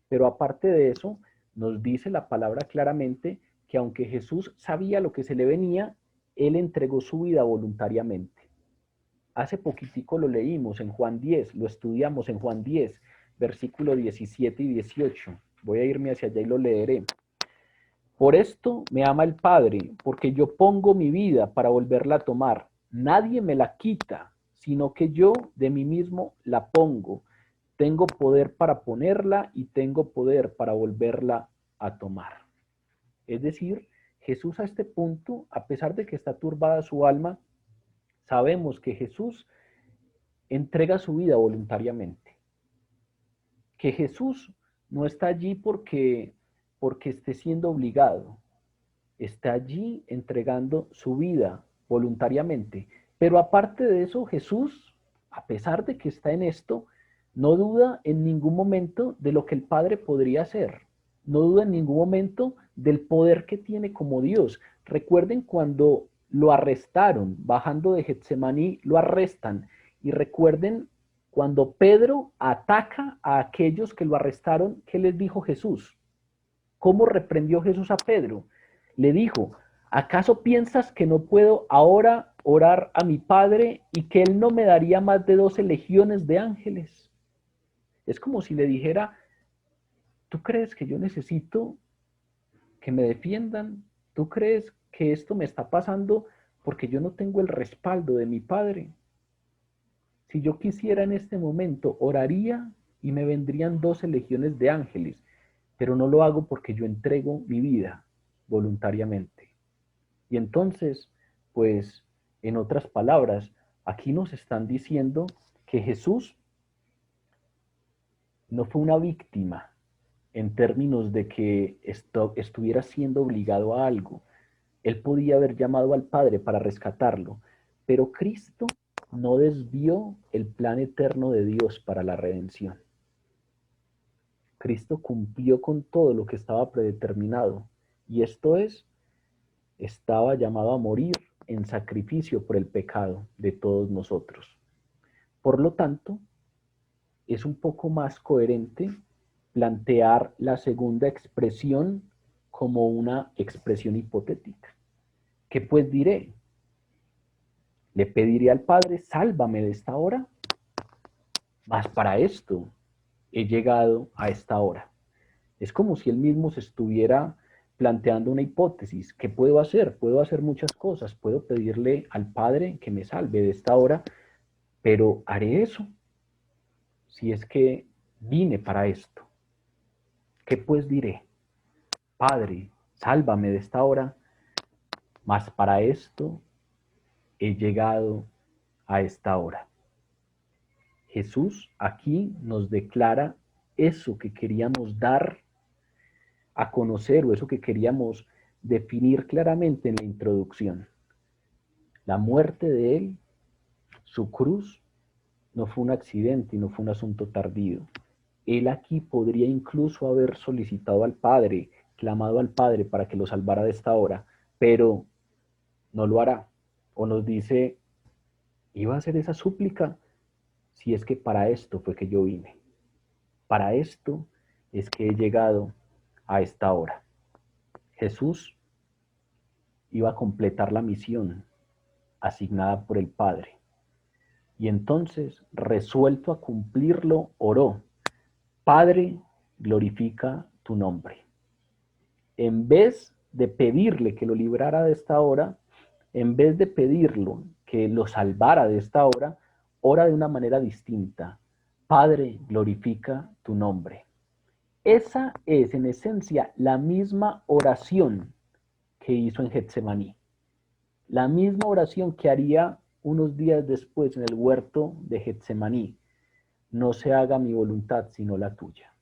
Pero aparte de eso, nos dice la palabra claramente que aunque Jesús sabía lo que se le venía, él entregó su vida voluntariamente. Hace poquitico lo leímos en Juan 10, lo estudiamos en Juan 10, versículo 17 y 18. Voy a irme hacia allá y lo leeré. Por esto me ama el Padre, porque yo pongo mi vida para volverla a tomar. Nadie me la quita, sino que yo de mí mismo la pongo. Tengo poder para ponerla y tengo poder para volverla a tomar. Es decir, Jesús a este punto, a pesar de que está turbada su alma, sabemos que Jesús entrega su vida voluntariamente. Que Jesús no está allí porque esté siendo obligado, está allí entregando su vida voluntariamente. Pero aparte de eso, Jesús, a pesar de que está en esto, no duda en ningún momento de lo que el Padre podría hacer. No duda en ningún momento del poder que tiene como Dios. Recuerden cuando lo arrestaron, bajando de Getsemaní, lo arrestan. Y recuerden cuando Pedro ataca a aquellos que lo arrestaron, ¿qué les dijo Jesús? ¿Cómo reprendió Jesús a Pedro? Le dijo, ¿acaso piensas que no puedo ahora orar a mi Padre y que Él no me daría más de 12 legiones de ángeles? Es como si le dijera, ¿tú crees que yo necesito que me defiendan? ¿Tú crees que esto me está pasando porque yo no tengo el respaldo de mi Padre? Si yo quisiera en este momento, oraría y me vendrían 12 legiones de ángeles, pero no lo hago porque yo entrego mi vida voluntariamente. Y entonces, pues, en otras palabras, aquí nos están diciendo que Jesús no fue una víctima en términos de que estuviera siendo obligado a algo. Él podía haber llamado al Padre para rescatarlo, pero Cristo no desvió el plan eterno de Dios para la redención. Cristo cumplió con todo lo que estaba predeterminado, y esto es, estaba llamado a morir en sacrificio por el pecado de todos nosotros. Por lo tanto, es un poco más coherente plantear la segunda expresión como una expresión hipotética. ¿Qué pues diré? Le pediré al Padre, sálvame de esta hora, mas para esto he llegado a esta hora. Es como si él mismo se estuviera planteando una hipótesis. ¿Qué puedo hacer? Puedo hacer muchas cosas. Puedo pedirle al Padre que me salve de esta hora, pero haré eso si es que vine para esto. ¿Qué pues diré? Padre, sálvame de esta hora, mas para esto he llegado a esta hora. Jesús aquí nos declara eso que queríamos dar a conocer o eso que queríamos definir claramente en la introducción. La muerte de él, su cruz, no fue un accidente y no fue un asunto tardío. Él aquí podría incluso haber solicitado al Padre, clamado al Padre para que lo salvara de esta hora, pero no lo hará. O nos dice, iba a hacer esa súplica si es que para esto fue que yo vine. Para esto es que he llegado a esta hora. Jesús iba a completar la misión asignada por el Padre. Y entonces, resuelto a cumplirlo, oró: Padre, glorifica tu nombre. En vez de pedirle que lo librara de esta hora, en vez de pedirlo que lo salvara de esta hora, ora de una manera distinta: Padre, glorifica tu nombre. Esa es en esencia la misma oración que hizo en Getsemaní, la misma oración que haría unos días después en el huerto de Getsemaní: no se haga mi voluntad sino la tuya.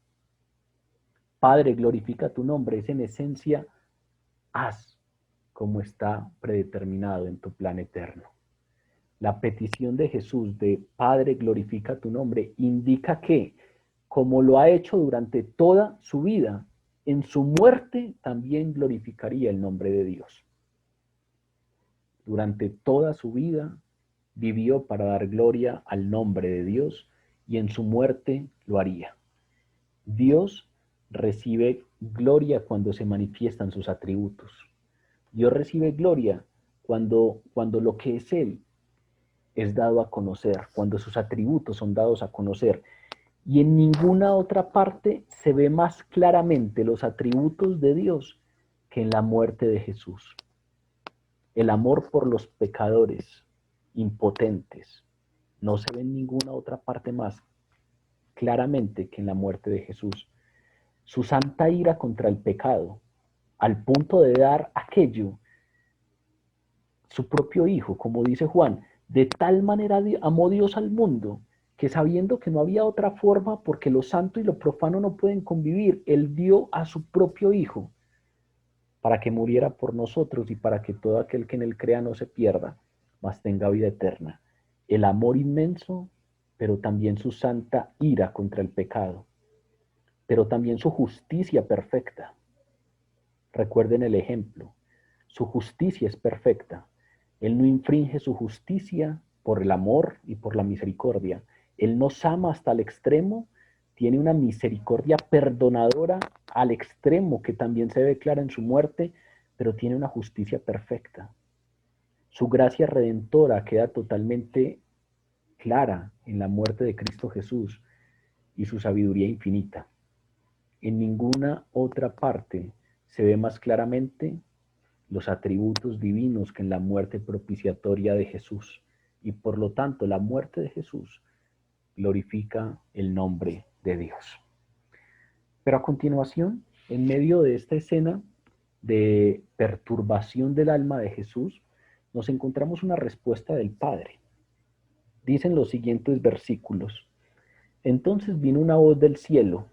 Padre, glorifica tu nombre, es en esencia: haz como está predeterminado en tu plan eterno. La petición de Jesús de Padre, glorifica tu nombre, indica que, como lo ha hecho durante toda su vida, en su muerte también glorificaría el nombre de Dios. Durante toda su vida vivió para dar gloria al nombre de Dios y en su muerte lo haría. Dios recibe gloria cuando se manifiestan sus atributos. Dios recibe gloria cuando lo que es Él es dado a conocer, cuando sus atributos son dados a conocer. Y en ninguna otra parte se ve más claramente los atributos de Dios que en la muerte de Jesús. El amor por los pecadores impotentes no se ve en ninguna otra parte más claramente que en la muerte de Jesús. Su santa ira contra el pecado, al punto de dar aquello, su propio Hijo, como dice Juan: de tal manera amó Dios al mundo, que sabiendo que no había otra forma, porque lo santo y lo profano no pueden convivir, Él dio a su propio Hijo, para que muriera por nosotros y para que todo aquel que en Él crea no se pierda, mas tenga vida eterna. El amor inmenso, pero también su santa ira contra el pecado, pero también su justicia perfecta. Recuerden el ejemplo: su justicia es perfecta. Él no infringe su justicia por el amor y por la misericordia. Él nos ama hasta el extremo, tiene una misericordia perdonadora al extremo que también se ve clara en su muerte, pero tiene una justicia perfecta. Su gracia redentora queda totalmente clara en la muerte de Cristo Jesús y su sabiduría infinita. En ninguna otra parte se ve más claramente los atributos divinos que en la muerte propiciatoria de Jesús. Y por lo tanto, la muerte de Jesús glorifica el nombre de Dios. Pero a continuación, en medio de esta escena de perturbación del alma de Jesús, nos encontramos una respuesta del Padre. Dicen los siguientes versículos: entonces vino una voz del cielo: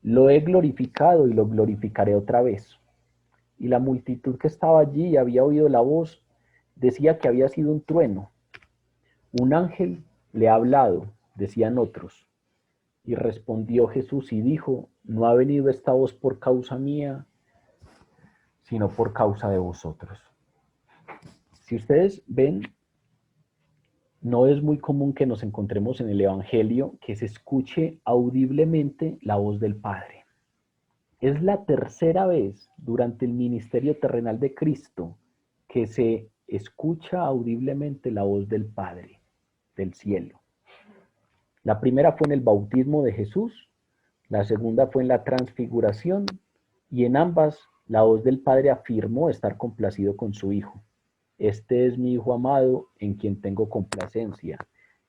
lo he glorificado y lo glorificaré otra vez. Y la multitud que estaba allí y había oído la voz decía que había sido un trueno. Un ángel le ha hablado, decían otros. Y respondió Jesús y dijo: no ha venido esta voz por causa mía, sino por causa de vosotros. Si ustedes ven, no es muy común que nos encontremos en el Evangelio que se escuche audiblemente la voz del Padre. Es la tercera vez durante el ministerio terrenal de Cristo que se escucha audiblemente la voz del Padre, del cielo. La primera fue en el bautismo de Jesús, la segunda fue en la transfiguración, y en ambas la voz del Padre afirmó estar complacido con su Hijo. Este es mi Hijo amado, en quien tengo complacencia.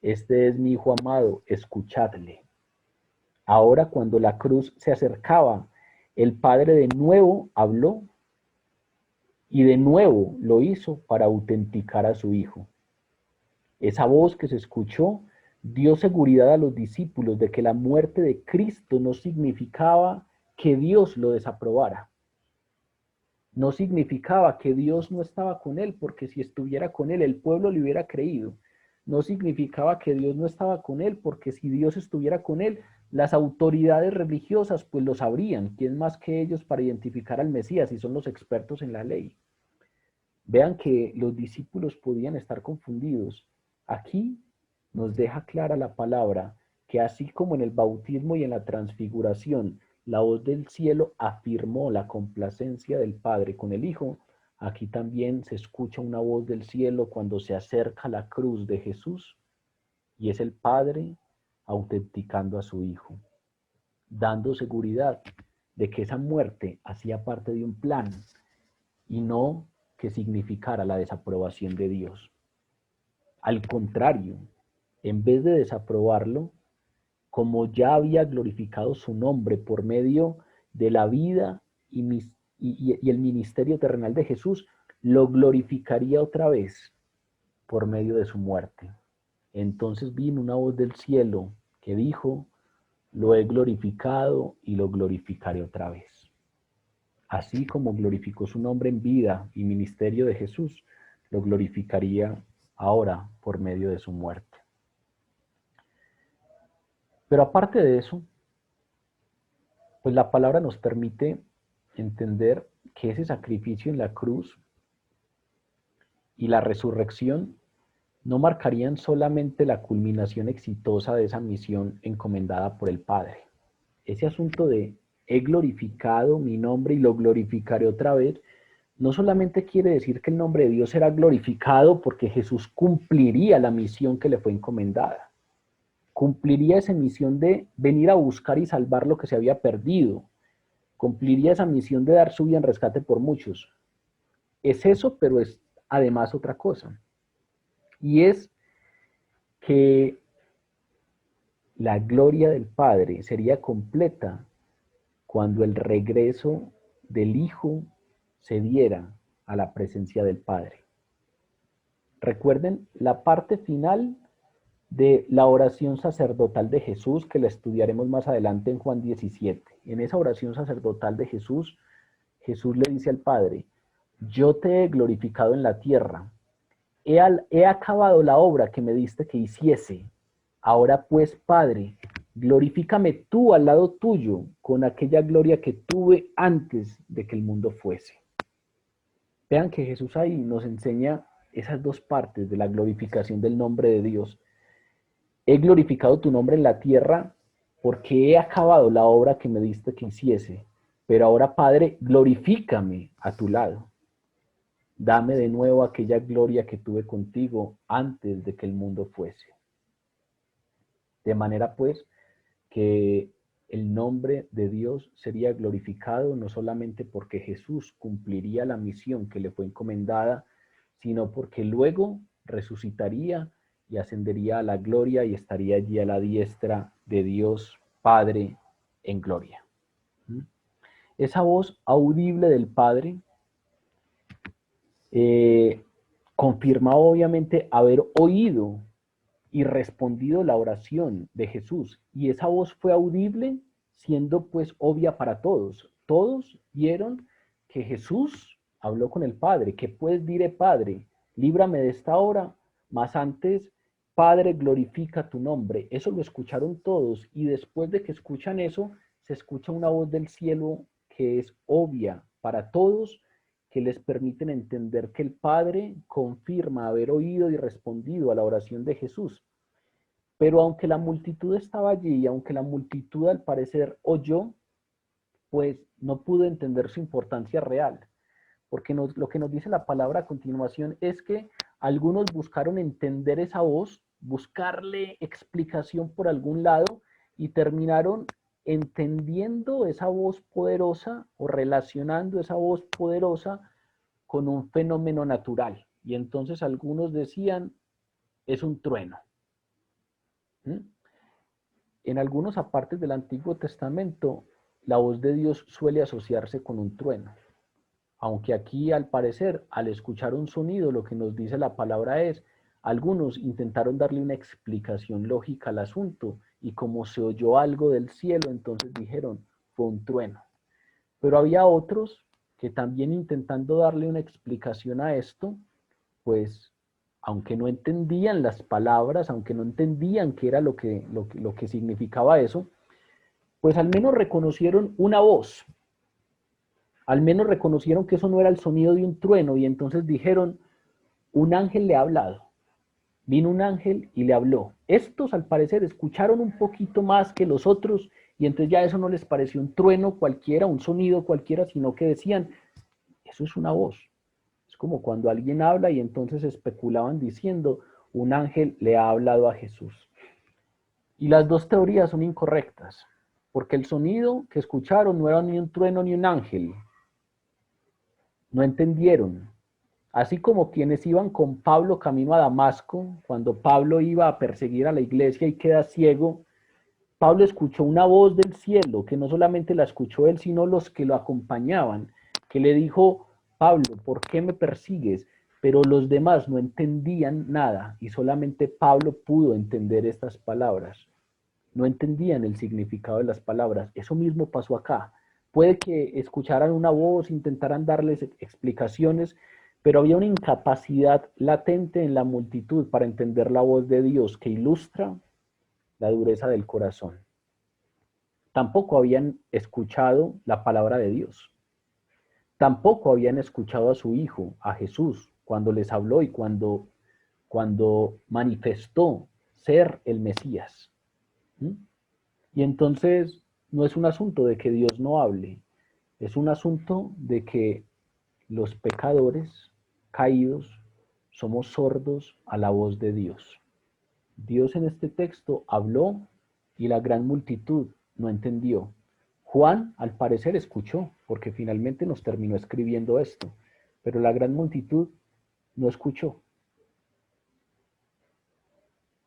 Este es mi Hijo amado, escuchadle. Ahora, cuando la cruz se acercaba, el Padre de nuevo habló y de nuevo lo hizo para autenticar a su Hijo. Esa voz que se escuchó dio seguridad a los discípulos de que la muerte de Cristo no significaba que Dios lo desaprobara. No significaba que Dios no estaba con él, porque si estuviera con él, el pueblo le hubiera creído. No significaba que Dios no estaba con él, porque si Dios estuviera con él, las autoridades religiosas pues lo sabrían. ¿Quién más que ellos para identificar al Mesías? Y son los expertos en la ley. Vean que los discípulos podían estar confundidos. Aquí nos deja clara la palabra que así como en el bautismo y en la transfiguración, la voz del cielo afirmó la complacencia del Padre con el Hijo, aquí también se escucha una voz del cielo cuando se acerca a la cruz de Jesús y es el Padre autenticando a su Hijo, dando seguridad de que esa muerte hacía parte de un plan y no que significara la desaprobación de Dios. Al contrario, en vez de desaprobarlo, como ya había glorificado su nombre por medio de la vida y el ministerio terrenal de Jesús, lo glorificaría otra vez por medio de su muerte. Entonces vino una voz del cielo que dijo, lo he glorificado y lo glorificaré otra vez. Así como glorificó su nombre en vida y ministerio de Jesús, lo glorificaría ahora por medio de su muerte. Pero aparte de eso, pues la palabra nos permite entender que ese sacrificio en la cruz y la resurrección no marcarían solamente la culminación exitosa de esa misión encomendada por el Padre. Ese asunto de he glorificado mi nombre y lo glorificaré otra vez, no solamente quiere decir que el nombre de Dios será glorificado porque Jesús cumpliría la misión que le fue encomendada. Cumpliría esa misión de venir a buscar y salvar lo que se había perdido. Cumpliría esa misión de dar su vida en rescate por muchos. Es eso, pero es además otra cosa. Y es que la gloria del Padre sería completa cuando el regreso del Hijo se diera a la presencia del Padre. Recuerden la parte final de la oración sacerdotal de Jesús, que la estudiaremos más adelante en Juan 17. En esa oración sacerdotal de Jesús, Jesús le dice al Padre, yo te he glorificado en la tierra, he acabado la obra que me diste que hiciese. Ahora pues, Padre, glorifícame tú al lado tuyo con aquella gloria que tuve antes de que el mundo fuese. Vean que Jesús ahí nos enseña esas dos partes de la glorificación del nombre de Dios. He glorificado tu nombre en la tierra porque he acabado la obra que me diste que hiciese. Pero ahora, Padre, glorifícame a tu lado. Dame de nuevo aquella gloria que tuve contigo antes de que el mundo fuese. De manera pues que el nombre de Dios sería glorificado no solamente porque Jesús cumpliría la misión que le fue encomendada, sino porque luego resucitaría y ascendería a la gloria y estaría allí a la diestra de Dios Padre en gloria. Esa voz audible del Padre confirmaba obviamente haber oído y respondido la oración de Jesús. Y esa voz fue audible, siendo pues obvia para todos. Todos vieron que Jesús habló con el Padre. ¿Qué pues diré, Padre? Líbrame de esta hora. Más antes, Padre, glorifica tu nombre. Eso lo escucharon todos. Y después de que escuchan eso, se escucha una voz del cielo que es obvia para todos, que les permiten entender que el Padre confirma haber oído y respondido a la oración de Jesús. Pero aunque la multitud estaba allí, aunque la multitud al parecer oyó, pues no pudo entender su importancia real. Porque lo que nos dice la palabra a continuación es que algunos buscaron entender esa voz, buscarle explicación por algún lado y terminaron entendiendo esa voz poderosa o relacionando esa voz poderosa con un fenómeno natural. Y entonces algunos decían, es un trueno. En algunos apartes del Antiguo Testamento, la voz de Dios suele asociarse con un trueno. Aunque aquí, al parecer, al escuchar un sonido, lo que nos dice la palabra es, algunos intentaron darle una explicación lógica al asunto y como se oyó algo del cielo, entonces dijeron, fue un trueno. Pero había otros que también intentando darle una explicación a esto, pues aunque no entendían las palabras, aunque no entendían qué era lo que significaba eso, pues al menos reconocieron una voz, al menos reconocieron que eso no era el sonido de un trueno y entonces dijeron, un ángel le ha hablado. Vino un ángel y le habló. Estos al parecer escucharon un poquito más que los otros y entonces ya eso no les pareció un trueno cualquiera, un sonido cualquiera, sino que decían, eso es una voz. Es como cuando alguien habla y entonces especulaban diciendo, un ángel le ha hablado a Jesús. Y las dos teorías son incorrectas, porque el sonido que escucharon no era ni un trueno ni un ángel. No entendieron. Así como quienes iban con Pablo camino a Damasco, cuando Pablo iba a perseguir a la iglesia y queda ciego, Pablo escuchó una voz del cielo, que no solamente la escuchó él, sino los que lo acompañaban, que le dijo, Pablo, ¿por qué me persigues? Pero los demás no entendían nada y solamente Pablo pudo entender estas palabras. No entendían el significado de las palabras. Eso mismo pasó acá. Puede que escucharan una voz, intentaran darles explicaciones, pero había una incapacidad latente en la multitud para entender la voz de Dios que ilustra la dureza del corazón. Tampoco habían escuchado la palabra de Dios. Tampoco habían escuchado a su Hijo, a Jesús, cuando les habló y cuando manifestó ser el Mesías. ¿Mm? Y entonces no es un asunto de que Dios no hable, es un asunto de que los pecadores caídos somos sordos a la voz de Dios. Dios en este texto habló y la gran multitud no entendió. Juan, al parecer, escuchó, porque finalmente nos terminó escribiendo esto, pero la gran multitud no escuchó.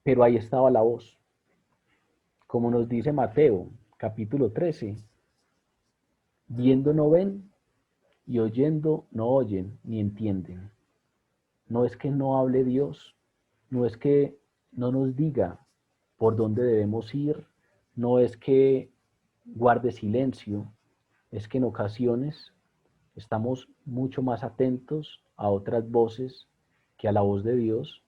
Pero ahí estaba la voz. Como nos dice Mateo, capítulo 13, viendo no ven y oyendo no oyen ni entienden. No es que no hable Dios, no es que no nos diga por dónde debemos ir, no es que guarde silencio, es que en ocasiones estamos mucho más atentos a otras voces que a la voz de Dios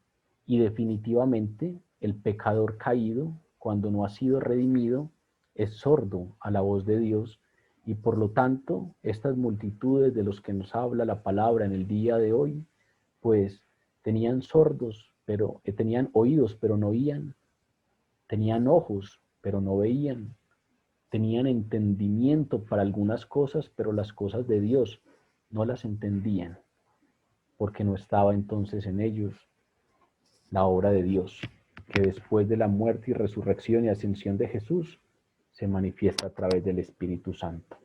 y definitivamente el pecador caído, cuando no ha sido redimido, es sordo a la voz de Dios y por lo tanto estas multitudes de los que nos habla la palabra en el día de hoy, pues tenían sordos, pero tenían oídos, pero no oían, tenían ojos, pero no veían, tenían entendimiento para algunas cosas, pero las cosas de Dios no las entendían, porque no estaba entonces en ellos la obra de Dios, que después de la muerte y resurrección y ascensión de Jesús, se manifiesta a través del Espíritu Santo.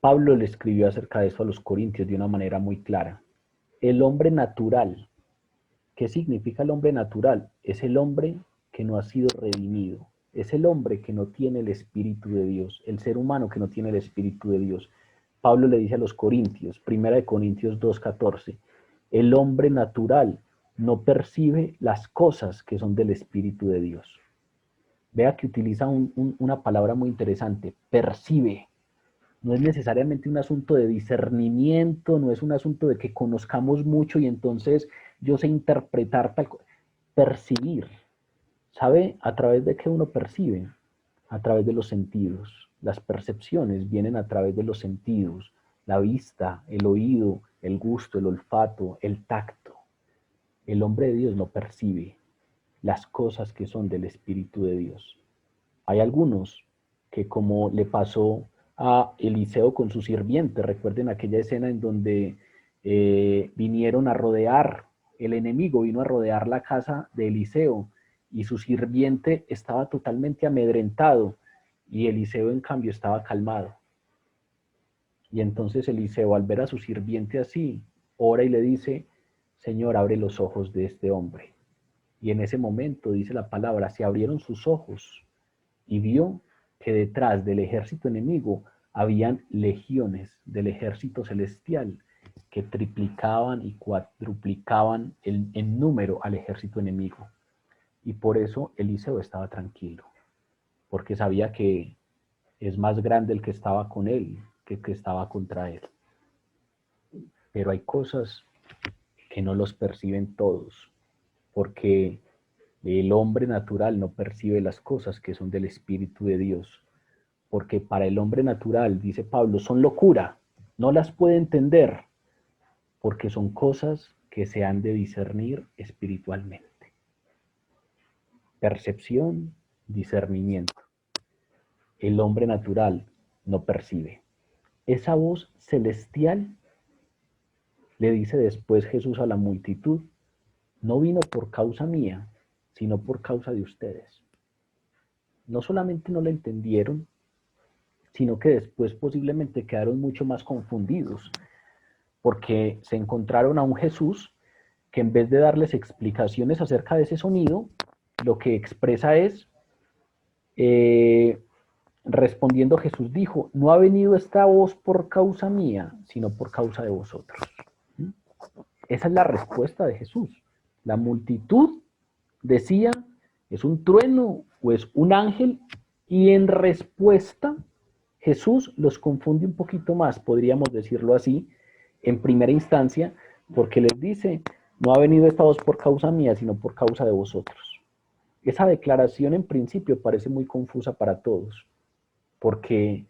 Pablo le escribió acerca de eso a los Corintios de una manera muy clara. El hombre natural. ¿Qué significa el hombre natural? Es el hombre que no ha sido redimido. Es el hombre que no tiene el Espíritu de Dios, el ser humano que no tiene el Espíritu de Dios. Pablo le dice a los Corintios, 1 Corintios 2:14, el hombre natural no percibe las cosas que son del Espíritu de Dios. Vea que utiliza una palabra muy interesante, percibe. No es necesariamente un asunto de discernimiento, no es un asunto de que conozcamos mucho y entonces yo sé interpretar tal cosa. Percibir. ¿Sabe a través de qué uno percibe? A través de los sentidos. Las percepciones vienen a través de los sentidos. La vista, el oído, el gusto, el olfato, el tacto. El hombre de Dios no percibe las cosas que son del Espíritu de Dios. Hay algunos que, como le pasó a Eliseo con su sirviente, recuerden aquella escena en donde vinieron a rodear, el enemigo vino a rodear la casa de Eliseo y su sirviente estaba totalmente amedrentado y Eliseo en cambio estaba calmado. Y entonces Eliseo, al ver a su sirviente así, ora y le dice, Señor, abre los ojos de este hombre. Y en ese momento, dice la palabra, se abrieron sus ojos y vio que detrás del ejército enemigo habían legiones del ejército celestial que triplicaban y cuadruplicaban en número al ejército enemigo. Y por eso Eliseo estaba tranquilo, porque sabía que es más grande el que estaba con él que estaba contra él. Pero hay cosas que no los perciben todos, porque el hombre natural no percibe las cosas que son del Espíritu de Dios, porque para el hombre natural, dice Pablo, son locura, no las puede entender, porque son cosas que se han de discernir espiritualmente. Percepción, discernimiento. El hombre natural no percibe. Esa voz celestial, le dice después Jesús a la multitud, no vino por causa mía, sino por causa de ustedes. No solamente no la entendieron, sino que después posiblemente quedaron mucho más confundidos, porque se encontraron a un Jesús que en vez de darles explicaciones acerca de ese sonido, lo que expresa es, respondiendo Jesús dijo, no ha venido esta voz por causa mía, sino por causa de vosotros. Esa es la respuesta de Jesús. La multitud decía, ¿es un trueno o es un ángel? Y en respuesta, Jesús los confunde un poquito más, podríamos decirlo así, en primera instancia, porque les dice, no ha venido esta voz por causa mía, sino por causa de vosotros. Esa declaración en principio parece muy confusa para todos, porque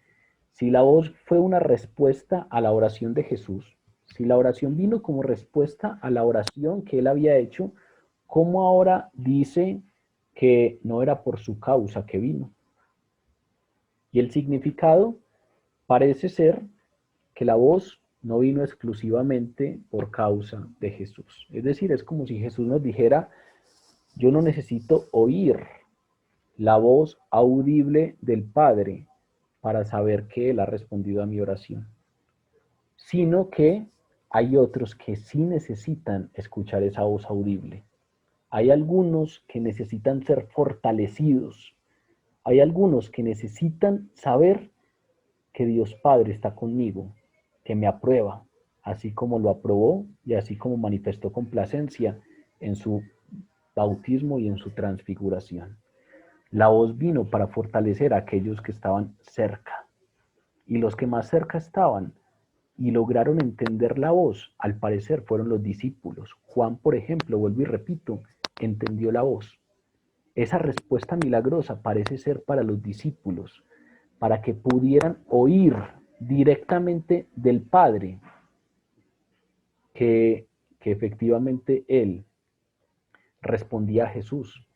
si la voz fue una respuesta a la oración de Jesús, si la oración vino como respuesta a la oración que él había hecho, ¿cómo ahora dice que no era por su causa que vino? Y el significado parece ser que la voz no vino exclusivamente por causa de Jesús. Es decir, es como si Jesús nos dijera, yo no necesito oír la voz audible del Padre para saber que Él ha respondido a mi oración, sino que hay otros que sí necesitan escuchar esa voz audible. Hay algunos que necesitan ser fortalecidos. Hay algunos que necesitan saber que Dios Padre está conmigo, que me aprueba, así como lo aprobó y así como manifestó complacencia en su bautismo y en su transfiguración. La voz vino para fortalecer a aquellos que estaban cerca. Y los que más cerca estaban y lograron entender la voz, al parecer fueron los discípulos. Juan, por ejemplo, vuelvo y repito, entendió la voz. Esa respuesta milagrosa parece ser para los discípulos, para que pudieran oír directamente del Padre que efectivamente Él respondía a Jesús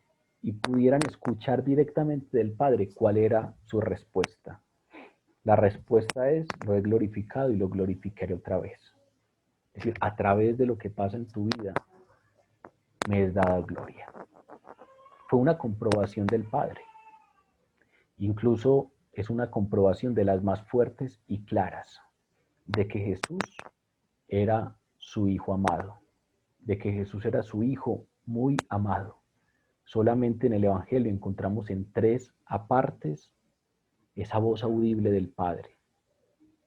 y pudieran escuchar directamente del Padre cuál era su respuesta. La respuesta es, lo he glorificado y lo glorificaré otra vez. Es decir, a través de lo que pasa en tu vida, me es dada gloria. Fue una comprobación del Padre. Incluso es una comprobación de las más fuertes y claras, de que Jesús era su Hijo amado, de que Jesús era su Hijo muy amado. Solamente en el Evangelio encontramos en 3 apartes esa voz audible del Padre.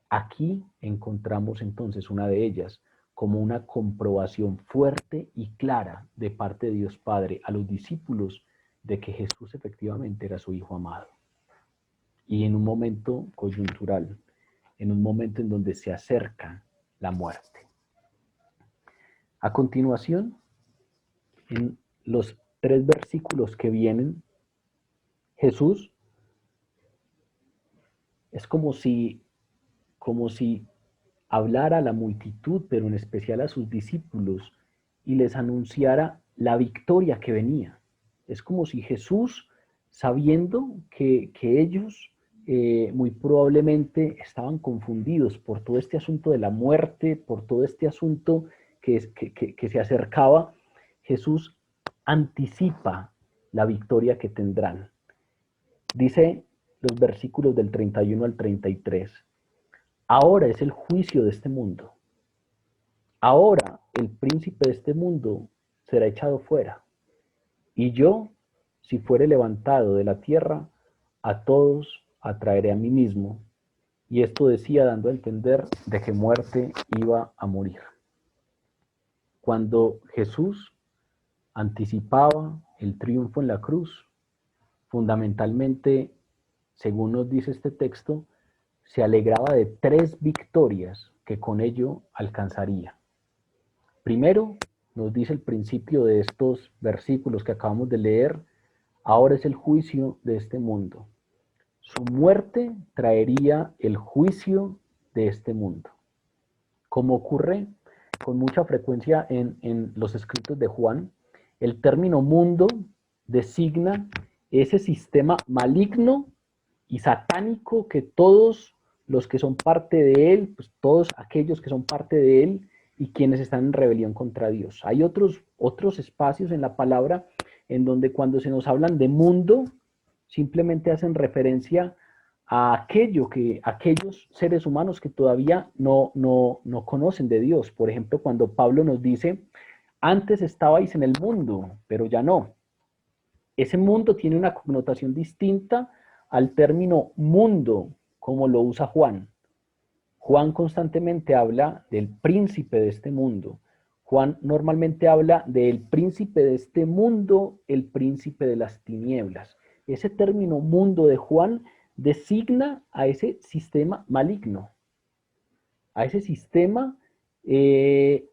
Aquí encontramos entonces una de ellas como una comprobación fuerte y clara de parte de Dios Padre a los discípulos de que Jesús efectivamente era su Hijo amado. Y en un momento coyuntural, en un momento en donde se acerca la muerte. A continuación, en los 3 versículos que vienen, Jesús es como si hablara a la multitud, pero en especial a sus discípulos, y les anunciara la victoria que venía. Es como si Jesús, sabiendo que ellos muy probablemente estaban confundidos por todo este asunto de la muerte, por todo este asunto que se acercaba, Jesús anticipa la victoria que tendrán. Dice los versículos del 31 al 33. Ahora es el juicio de este mundo. Ahora el príncipe de este mundo será echado fuera. Y yo, si fuere levantado de la tierra, a todos atraeré a mí mismo. Y esto decía dando a entender de que muerte iba a morir. Cuando Jesús anticipaba el triunfo en la cruz, fundamentalmente, según nos dice este texto, se alegraba de 3 victorias que con ello alcanzaría. Primero, nos dice el principio de estos versículos que acabamos de leer, ahora es el juicio de este mundo. Su muerte traería el juicio de este mundo. Como ocurre con mucha frecuencia en los escritos de Juan, el término mundo designa ese sistema maligno y satánico que todos los que son parte de él, pues todos aquellos que son parte de él y quienes están en rebelión contra Dios. Hay otros espacios en la palabra en donde cuando se nos hablan de mundo, simplemente hacen referencia a aquellos seres humanos que todavía no conocen de Dios. Por ejemplo, cuando Pablo nos dice, antes estabais en el mundo, pero ya no. Ese mundo tiene una connotación distinta al término mundo, como lo usa Juan. Juan constantemente habla del príncipe de este mundo. Juan normalmente habla del príncipe de este mundo, el príncipe de las tinieblas. Ese término mundo de Juan designa a ese sistema maligno, a ese sistema del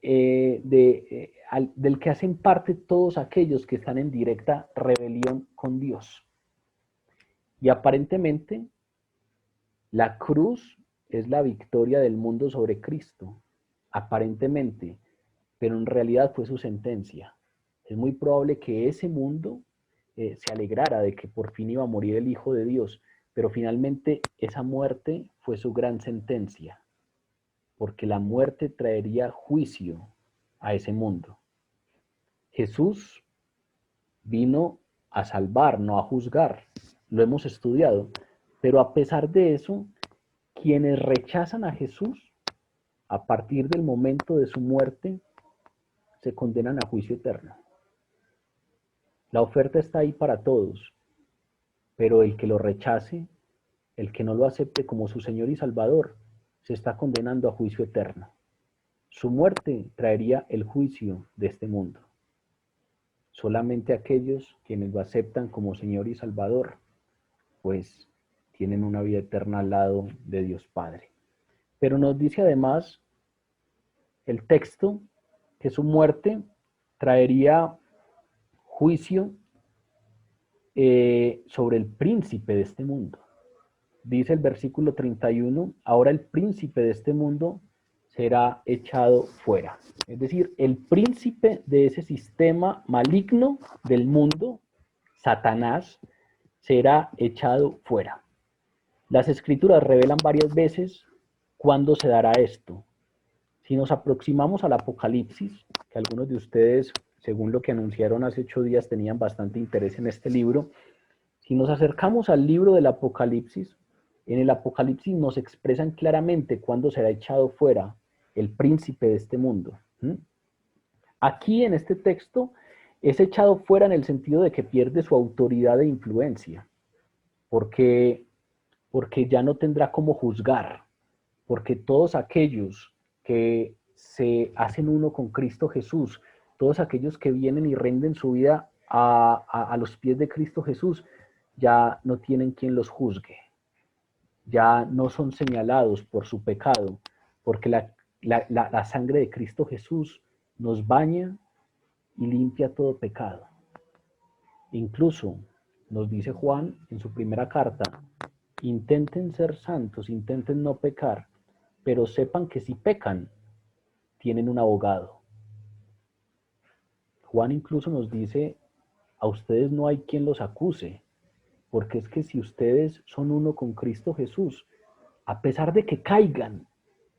que hacen parte todos aquellos que están en directa rebelión con Dios. Y aparentemente, la cruz es la victoria del mundo sobre Cristo, aparentemente, pero en realidad fue su sentencia. Es muy probable que ese mundo se alegrara de que por fin iba a morir el Hijo de Dios, pero finalmente esa muerte fue su gran sentencia, porque la muerte traería juicio a ese mundo. Jesús vino a salvar, no a juzgar. Lo hemos estudiado, pero a pesar de eso, quienes rechazan a Jesús, a partir del momento de su muerte, se condenan a juicio eterno. La oferta está ahí para todos, pero el que lo rechace, el que no lo acepte como su Señor y Salvador, se está condenando a juicio eterno. Su muerte traería el juicio de este mundo. Solamente aquellos quienes lo aceptan como Señor y Salvador, pues tienen una vida eterna al lado de Dios Padre. Pero nos dice además el texto que su muerte traería juicio sobre el príncipe de este mundo. Dice el versículo 31, ahora el príncipe de este mundo será echado fuera. Es decir, el príncipe de ese sistema maligno del mundo, Satanás, será echado fuera. Las escrituras revelan varias veces cuándo se dará esto. Si nos aproximamos al Apocalipsis, que algunos de ustedes, según lo que anunciaron hace 8 días, tenían bastante interés en este libro, si nos acercamos al libro del Apocalipsis, en el Apocalipsis nos expresan claramente cuándo será echado fuera el príncipe de este mundo. Aquí en este texto es echado fuera en el sentido de que pierde su autoridad e influencia, porque ya no tendrá cómo juzgar, porque todos aquellos que se hacen uno con Cristo Jesús, todos aquellos que vienen y rinden su vida a los pies de Cristo Jesús, ya no tienen quien los juzgue, ya no son señalados por su pecado, porque la sangre de Cristo Jesús nos baña y limpia todo pecado. Incluso nos dice Juan en su primera carta, intenten ser santos, intenten no pecar, pero sepan que si pecan, tienen un abogado. Juan incluso nos dice, a ustedes no hay quien los acuse, porque es que si ustedes son uno con Cristo Jesús, a pesar de que caigan,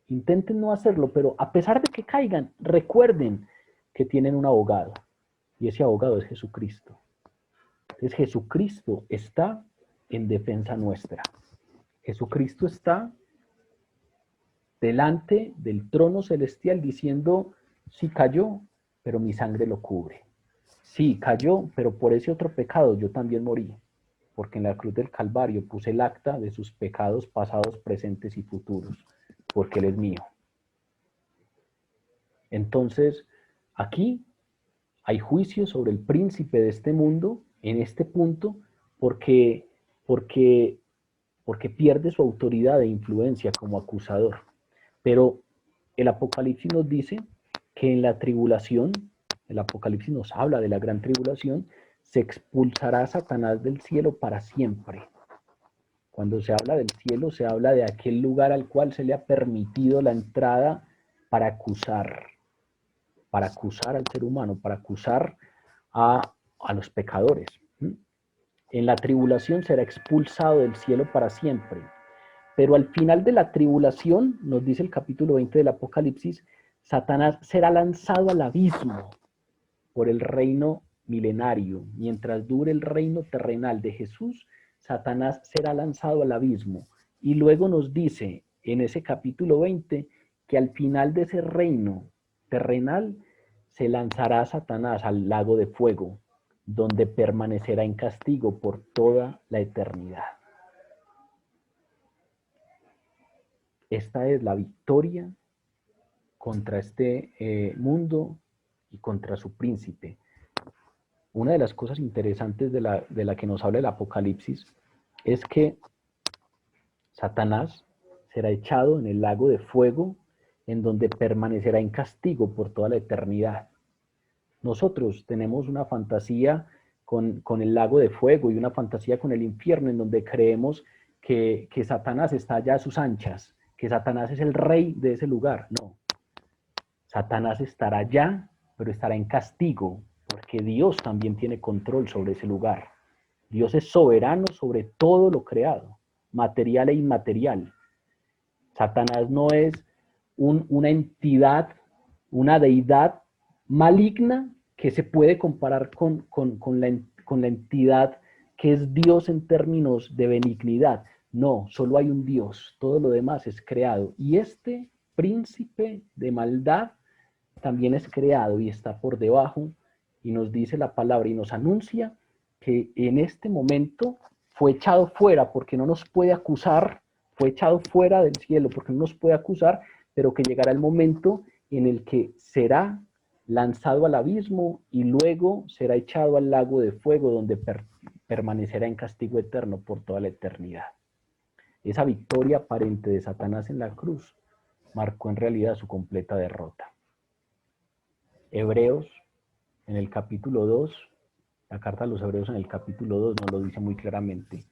intenten no hacerlo, pero a pesar de que caigan, recuerden que tienen un abogado, y ese abogado es Jesucristo. Entonces Jesucristo está en defensa nuestra. Jesucristo está delante del trono celestial diciendo, sí cayó, pero mi sangre lo cubre. Sí, cayó, pero por ese otro pecado yo también morí, porque en la cruz del Calvario puse el acta de sus pecados pasados, presentes y futuros, porque Él es mío. Entonces, aquí hay juicio sobre el príncipe de este mundo, en este punto, porque porque pierde su autoridad e influencia como acusador. Pero el Apocalipsis nos dice que en la tribulación, el Apocalipsis nos habla de la gran tribulación, se expulsará a Satanás del cielo para siempre. Cuando se habla del cielo, se habla de aquel lugar al cual se le ha permitido la entrada para acusar al ser humano, para acusar a los pecadores. En la tribulación será expulsado del cielo para siempre. Pero al final de la tribulación, nos dice el capítulo 20 del Apocalipsis, Satanás será lanzado al abismo por el reino milenario. Mientras dure el reino terrenal de Jesús, Satanás será lanzado al abismo. Y luego nos dice en ese capítulo 20 que al final de ese reino terrenal se lanzará Satanás al lago de fuego, donde permanecerá en castigo por toda la eternidad. Esta es la victoria contra este mundo y contra su príncipe. Una de las cosas interesantes de la que nos habla el Apocalipsis es que Satanás será echado en el lago de fuego, en donde permanecerá en castigo por toda la eternidad. Nosotros tenemos una fantasía con el lago de fuego y una fantasía con el infierno, en donde creemos que Satanás está allá a sus anchas, que Satanás es el rey de ese lugar. No, Satanás estará allá, pero estará en castigo, porque Dios también tiene control sobre ese lugar. Dios es soberano sobre todo lo creado, material e inmaterial. Satanás no es una entidad, una deidad maligna que se puede comparar con la entidad que es Dios en términos de benignidad. No, solo hay un Dios, todo lo demás es creado. Y este príncipe de maldad también es creado y está por debajo, y nos dice la palabra y nos anuncia que en este momento fue echado fuera porque no nos puede acusar, fue echado fuera del cielo porque no nos puede acusar, pero que llegará el momento en el que será lanzado al abismo y luego será echado al lago de fuego, donde permanecerá en castigo eterno por toda la eternidad. Esa victoria aparente de Satanás en la cruz marcó en realidad su completa derrota. Hebreos, en el capítulo 2, la carta a los Hebreos en el capítulo 2 nos lo dice muy claramente.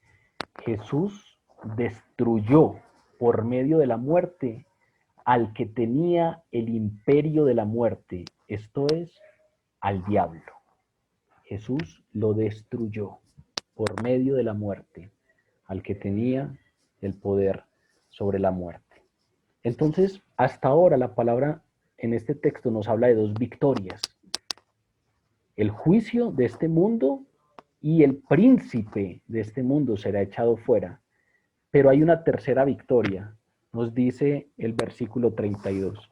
Jesús destruyó por medio de la muerte al que tenía el imperio de la muerte, esto es, al diablo. Jesús lo destruyó por medio de la muerte al que tenía el poder sobre la muerte. Entonces, hasta ahora la palabra en este texto nos habla de dos victorias. El juicio de este mundo y el príncipe de este mundo será echado fuera. Pero hay una tercera victoria, nos dice el versículo 32.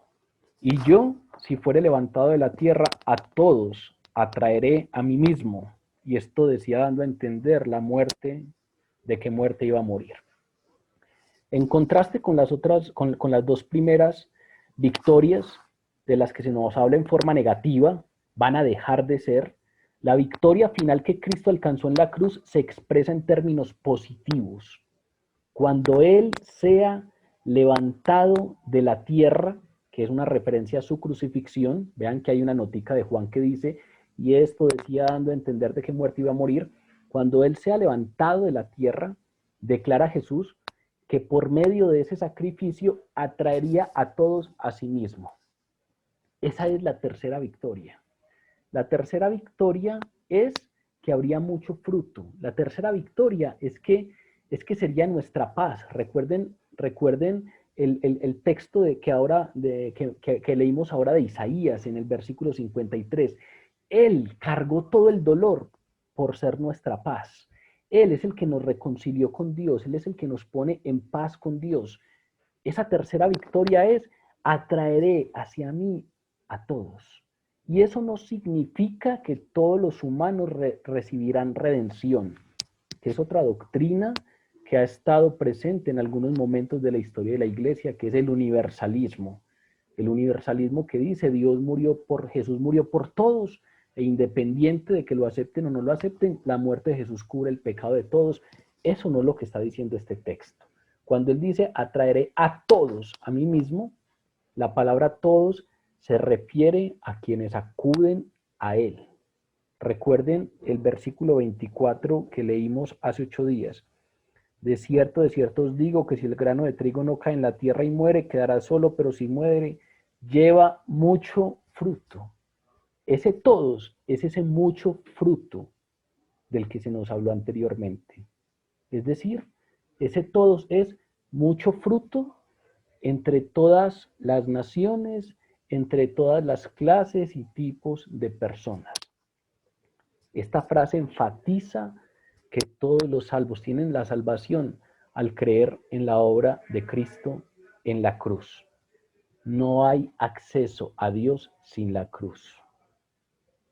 Y yo, si fuere levantado de la tierra, a todos atraeré a mí mismo. Y esto decía dando a entender la muerte, de qué muerte iba a morir. En contraste con las otras, con las dos primeras victorias de las que se nos habla en forma negativa, van a dejar de ser, la victoria final que Cristo alcanzó en la cruz se expresa en términos positivos. Cuando Él sea levantado de la tierra, que es una referencia a su crucifixión, vean que hay una notica de Juan que dice, y esto decía dando a entender de qué muerte iba a morir, cuando Él sea levantado de la tierra, declara Jesús que por medio de ese sacrificio atraería a todos a sí mismo. Esa es la tercera victoria. La tercera victoria es que habría mucho fruto. La tercera victoria es que sería nuestra paz. Recuerden el texto que leímos ahora de Isaías en el versículo 53. Él cargó todo el dolor por ser nuestra paz. Él es el que nos reconcilió con Dios. Él es el que nos pone en paz con Dios. Esa tercera victoria es: atraeré hacia mí a todos. Y eso no significa que todos los humanos recibirán redención, que es otra doctrina que ha estado presente en algunos momentos de la historia de la iglesia, que es el universalismo. El universalismo que dice Jesús murió por todos, e independiente de que lo acepten o no lo acepten, la muerte de Jesús cubre el pecado de todos. Eso no es lo que está diciendo este texto. Cuando él dice, atraeré a todos a mí mismo, la palabra todos se refiere a quienes acuden a él. Recuerden el versículo 24 que leímos hace 8 días. De cierto os digo que si el grano de trigo no cae en la tierra y muere, quedará solo, pero si muere, lleva mucho fruto. Ese todos es ese mucho fruto del que se nos habló anteriormente. Es decir, ese todos es mucho fruto entre todas las naciones, entre todas las clases y tipos de personas. Esta frase enfatiza que todos los salvos tienen la salvación al creer en la obra de Cristo en la cruz. No hay acceso a Dios sin la cruz.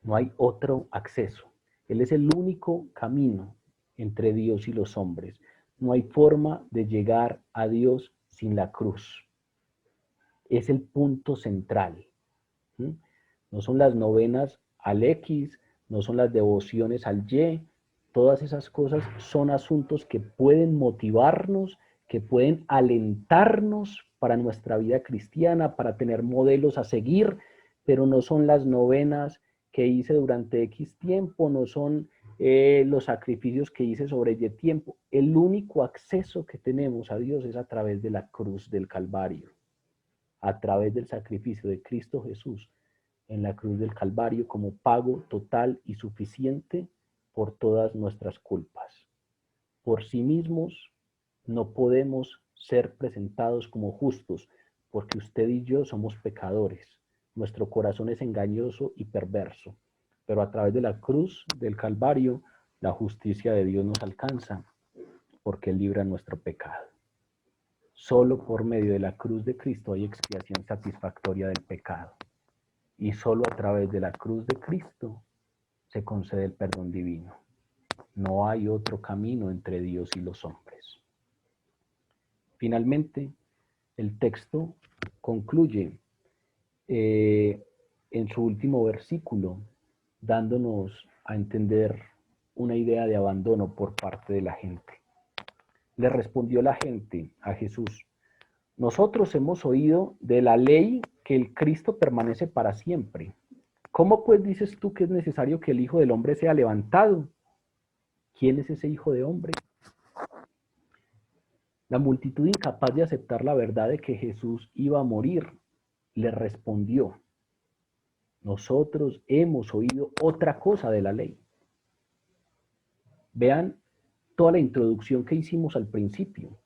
No hay otro acceso. Él es el único camino entre Dios y los hombres. No hay forma de llegar a Dios sin la cruz. Es el punto central. No son las novenas al X, no son las devociones al Y. Todas esas cosas son asuntos que pueden motivarnos, que pueden alentarnos para nuestra vida cristiana, para tener modelos a seguir, pero no son las novenas que hice durante X tiempo, no son los sacrificios que hice sobre Y tiempo. El único acceso que tenemos a Dios es a través de la cruz del Calvario, a través del sacrificio de Cristo Jesús en la cruz del Calvario como pago total y suficiente por todas nuestras culpas. Por sí mismos no podemos ser presentados como justos, porque usted y yo somos pecadores. Nuestro corazón es engañoso y perverso, pero a través de la cruz del Calvario, la justicia de Dios nos alcanza, porque Él libra nuestro pecado. Solo por medio de la cruz de Cristo hay expiación satisfactoria del pecado. Y solo a través de la cruz de Cristo se concede el perdón divino. No hay otro camino entre Dios y los hombres. Finalmente, el texto concluye en su último versículo, dándonos a entender una idea de abandono por parte de la gente. Le respondió la gente a Jesús: nosotros hemos oído de la ley que el Cristo permanece para siempre. ¿Cómo pues dices tú que es necesario que el Hijo del Hombre sea levantado? ¿Quién es ese Hijo de Hombre? La multitud, incapaz de aceptar la verdad de que Jesús iba a morir, le respondió: nosotros hemos oído otra cosa de la ley. Vean toda la introducción que hicimos al principio.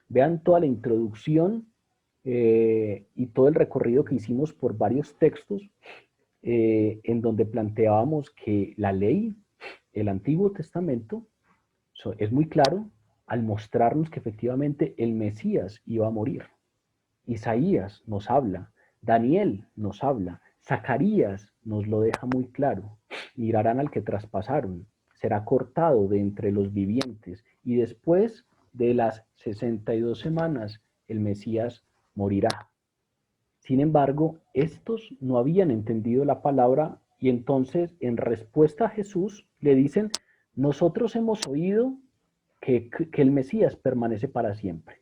Vean toda la introducción y todo el recorrido que hicimos por varios textos en donde planteábamos que la ley, el Antiguo Testamento, es muy claro al mostrarnos que efectivamente el Mesías iba a morir. Isaías nos habla, Daniel nos habla, Zacarías nos lo deja muy claro. Mirarán al que traspasaron, será cortado de entre los vivientes, y después de las 62 semanas el Mesías morirá. Sin embargo, estos no habían entendido la palabra y entonces en respuesta a Jesús le dicen: nosotros hemos oído que el Mesías permanece para siempre.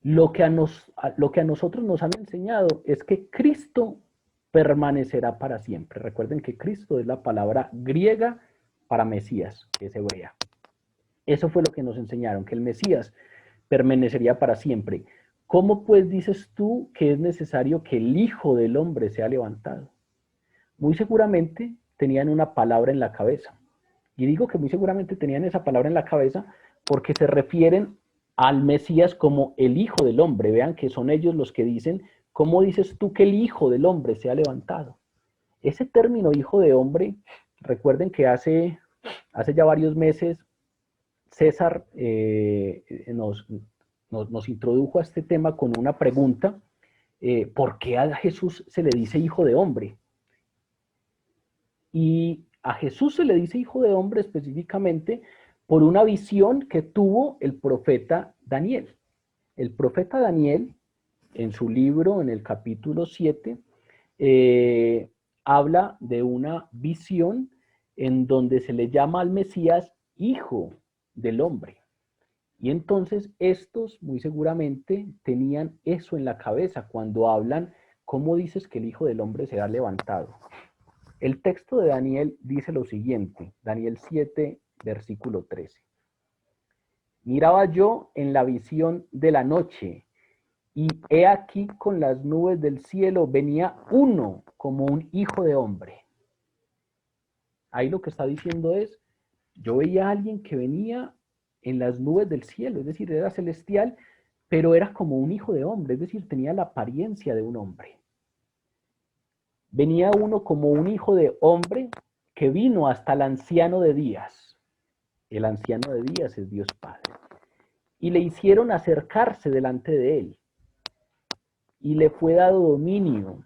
Lo que a nosotros nos han enseñado es que Cristo permanecerá para siempre. Recuerden que Cristo es la palabra griega para Mesías, que es hebrea. Eso fue lo que nos enseñaron, que el Mesías permanecería para siempre. ¿Cómo pues dices tú que es necesario que el Hijo del Hombre sea levantado? Muy seguramente tenían una palabra en la cabeza. Y digo que muy seguramente tenían esa palabra en la cabeza porque se refieren al Mesías como el Hijo del Hombre. Vean que son ellos los que dicen: ¿cómo dices tú que el Hijo del Hombre sea levantado? Ese término Hijo de Hombre, recuerden que hace ya varios meses César nos introdujo a este tema con una pregunta: ¿por qué a Jesús se le dice Hijo de Hombre? Y a Jesús se le dice Hijo de Hombre específicamente por una visión que tuvo el profeta Daniel. El profeta Daniel, en su libro, en el capítulo 7, habla de una visión en donde se le llama al Mesías Hijo del hombre. Y entonces estos muy seguramente tenían eso en la cabeza cuando hablan, ¿cómo dices que el Hijo del Hombre será levantado? El texto de Daniel dice lo siguiente, Daniel 7, versículo 13. Miraba yo en la visión de la noche, y he aquí con las nubes del cielo venía uno como un hijo de hombre. Ahí lo que está diciendo es, yo veía a alguien que venía en las nubes del cielo, es decir, era celestial, pero era como un hijo de hombre, es decir, tenía la apariencia de un hombre. Venía uno como un hijo de hombre que vino hasta el anciano de días. El anciano de días es Dios Padre. Y le hicieron acercarse delante de él. Y le fue dado dominio,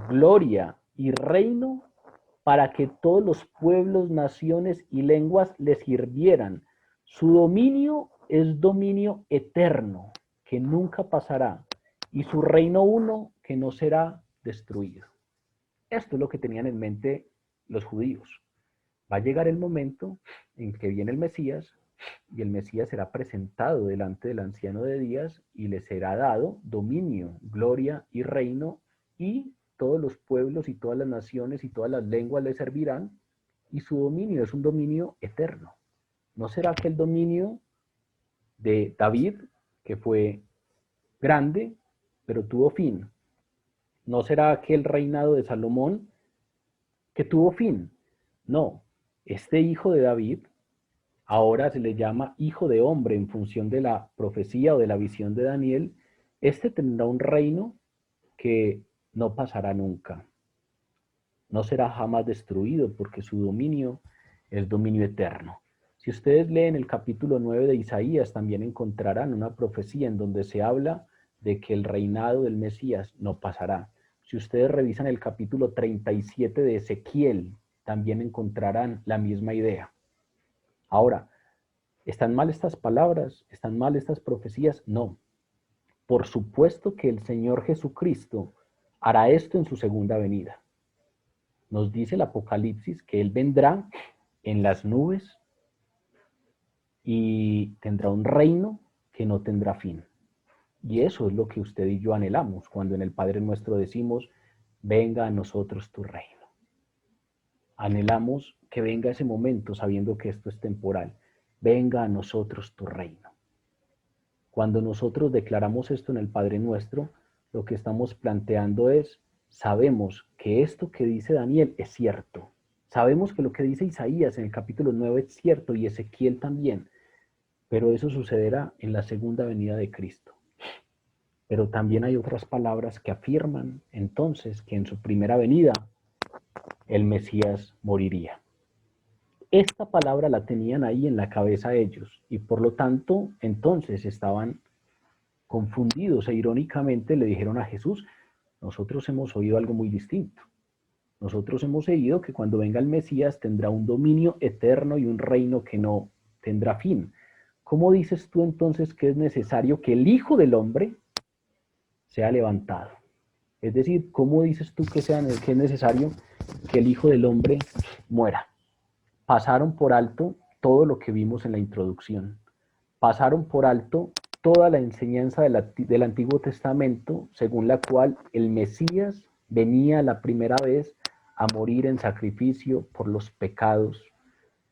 gloria y reino para que todos los pueblos, naciones y lenguas le sirvieran. Su dominio es dominio eterno, que nunca pasará, y su reino uno, que no será destruido. Esto es lo que tenían en mente los judíos. Va a llegar el momento en que viene el Mesías, y el Mesías será presentado delante del anciano de días y le será dado dominio, gloria y reino, y todos los pueblos y todas las naciones y todas las lenguas le servirán, y su dominio es un dominio eterno. ¿No será que el dominio de David, que fue grande, pero tuvo fin? ¿No será que el reinado de Salomón, que tuvo fin? No, este hijo de David ahora se le llama hijo de hombre en función de la profecía o de la visión de Daniel. Este tendrá un reino que no pasará nunca. No será jamás destruido porque su dominio es dominio eterno. Si ustedes leen el capítulo 9 de Isaías, también encontrarán una profecía en donde se habla de que el reinado del Mesías no pasará. Si ustedes revisan el capítulo 37 de Ezequiel, también encontrarán la misma idea. Ahora, ¿están mal estas palabras? ¿Están mal estas profecías? No. Por supuesto que el Señor Jesucristo hará esto en su segunda venida. Nos dice el Apocalipsis que Él vendrá en las nubes y tendrá un reino que no tendrá fin. Y eso es lo que usted y yo anhelamos cuando en el Padre Nuestro decimos, venga a nosotros tu reino. Anhelamos que venga ese momento sabiendo que esto es temporal. Venga a nosotros tu reino. Cuando nosotros declaramos esto en el Padre Nuestro, lo que estamos planteando es, sabemos que esto que dice Daniel es cierto. Sabemos que lo que dice Isaías en el capítulo 9 es cierto y Ezequiel también, pero eso sucederá en la segunda venida de Cristo. Pero también hay otras palabras que afirman entonces que en su primera venida el Mesías moriría. Esta palabra la tenían ahí en la cabeza ellos y por lo tanto entonces estaban confundidos e irónicamente le dijeron a Jesús, nosotros hemos oído algo muy distinto. Nosotros hemos oído que cuando venga el Mesías tendrá un dominio eterno y un reino que no tendrá fin. ¿Cómo dices tú entonces que es necesario que el Hijo del Hombre sea levantado? Es decir, ¿cómo dices tú que es necesario que el Hijo del Hombre muera? Pasaron por alto todo lo que vimos en la introducción. Pasaron por alto toda la enseñanza del Antiguo Testamento, según la cual el Mesías venía la primera vez a morir en sacrificio por los pecados.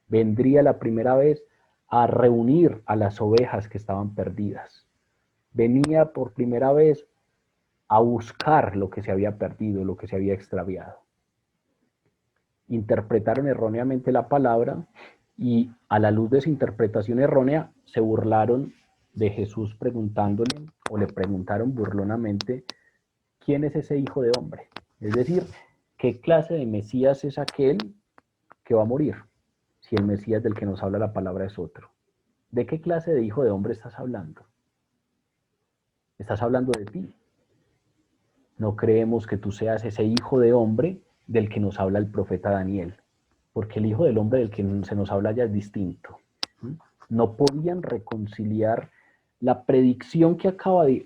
Vendría la primera vez a reunir a las ovejas que estaban perdidas. Venía por primera vez a buscar lo que se había perdido, lo que se había extraviado. Interpretaron erróneamente la palabra y a la luz de esa interpretación errónea se burlaron de Jesús preguntándole, o le preguntaron burlonamente, ¿quién es ese hijo de hombre? Es decir, ¿qué clase de Mesías es aquel que va a morir? Si el Mesías del que nos habla la palabra es otro. ¿De qué clase de hijo de hombre estás hablando? Estás hablando de ti. No creemos que tú seas ese hijo de hombre del que nos habla el profeta Daniel, porque el hijo del hombre del que se nos habla ya es distinto. No podían reconciliar la predicción que acaba de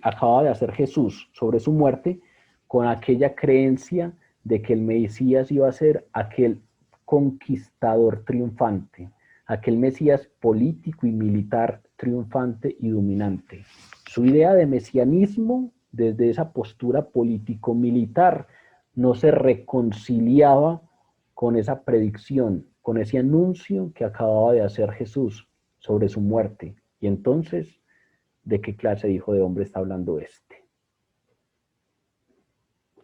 hacer Jesús sobre su muerte con aquella creencia de que el Mesías iba a ser aquel conquistador triunfante, aquel Mesías político y militar triunfante y dominante. Su idea de mesianismo, desde esa postura político-militar, no se reconciliaba con esa predicción, con ese anuncio que acababa de hacer Jesús sobre su muerte. Y entonces, ¿de qué clase de hijo de hombre está hablando este?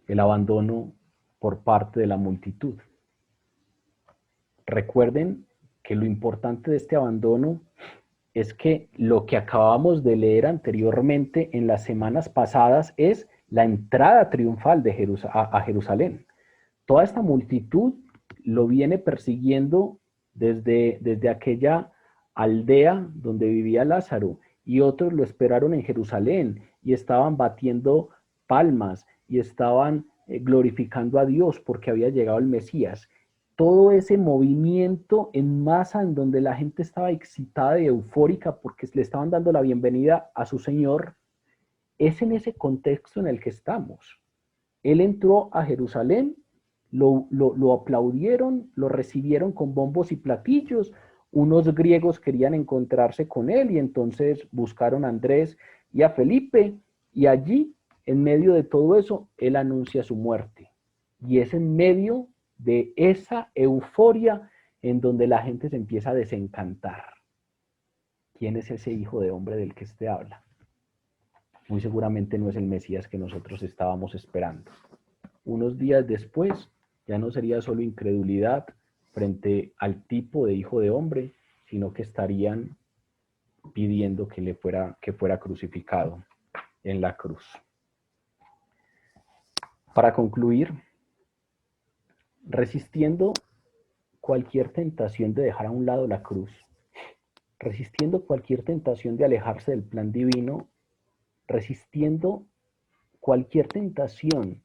El abandono por parte de la multitud. Recuerden que lo importante de este abandono es que lo que acabamos de leer anteriormente en las semanas pasadas es la entrada triunfal de a Jerusalén. Toda esta multitud lo viene persiguiendo desde aquella aldea donde vivía Lázaro, y otros lo esperaron en Jerusalén y estaban batiendo palmas y estaban glorificando a Dios porque había llegado el Mesías. Todo ese movimiento en masa en donde la gente estaba excitada y eufórica porque le estaban dando la bienvenida a su Señor, es en ese contexto en el que estamos. Él entró a Jerusalén, lo aplaudieron, lo recibieron con bombos y platillos. Unos griegos querían encontrarse con él y entonces buscaron a Andrés y a Felipe, y allí, en medio de todo eso, él anuncia su muerte. Y es en medio de esa euforia en donde la gente se empieza a desencantar. ¿Quién es ese hijo de hombre del que este habla? Muy seguramente no es el Mesías que nosotros estábamos esperando. Unos días después, ya no sería solo incredulidad frente al tipo de hijo de hombre, sino que estarían pidiendo que fuera crucificado en la cruz. Para concluir, resistiendo cualquier tentación de dejar a un lado la cruz, resistiendo cualquier tentación de alejarse del plan divino, resistiendo cualquier tentación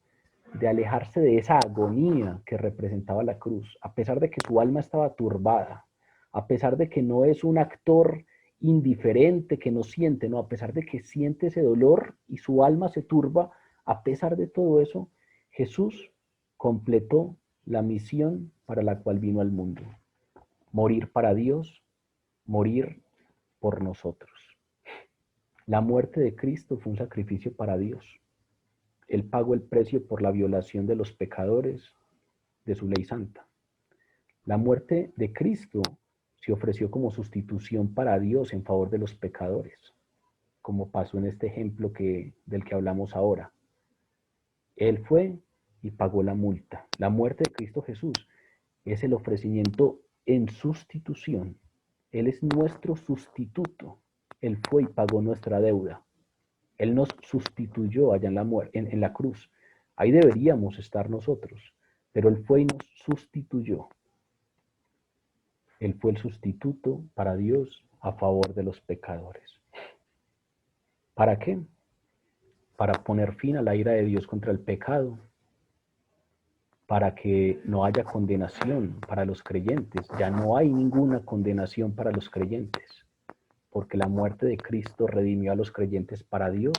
de alejarse de esa agonía que representaba la cruz, a pesar de que su alma estaba turbada, a pesar de que no es un actor indiferente que no siente, no, a pesar de que siente ese dolor y su alma se turba, a pesar de todo eso, Jesús completó la misión para la cual vino al mundo: morir para Dios, morir por nosotros. La muerte de Cristo fue un sacrificio para Dios. Él pagó el precio por la violación de los pecadores de su ley santa. La muerte de Cristo se ofreció como sustitución para Dios en favor de los pecadores, como pasó en este ejemplo del que hablamos ahora. Él fue y pagó la multa. La muerte de Cristo Jesús es el ofrecimiento en sustitución. Él es nuestro sustituto. Él fue y pagó nuestra deuda. Él nos sustituyó allá en la cruz. Ahí deberíamos estar nosotros, pero Él fue y nos sustituyó. Él fue el sustituto para Dios a favor de los pecadores. ¿Para qué? Para poner fin a la ira de Dios contra el pecado, para que no haya condenación para los creyentes. Ya no hay ninguna condenación para los creyentes, porque la muerte de Cristo redimió a los creyentes para Dios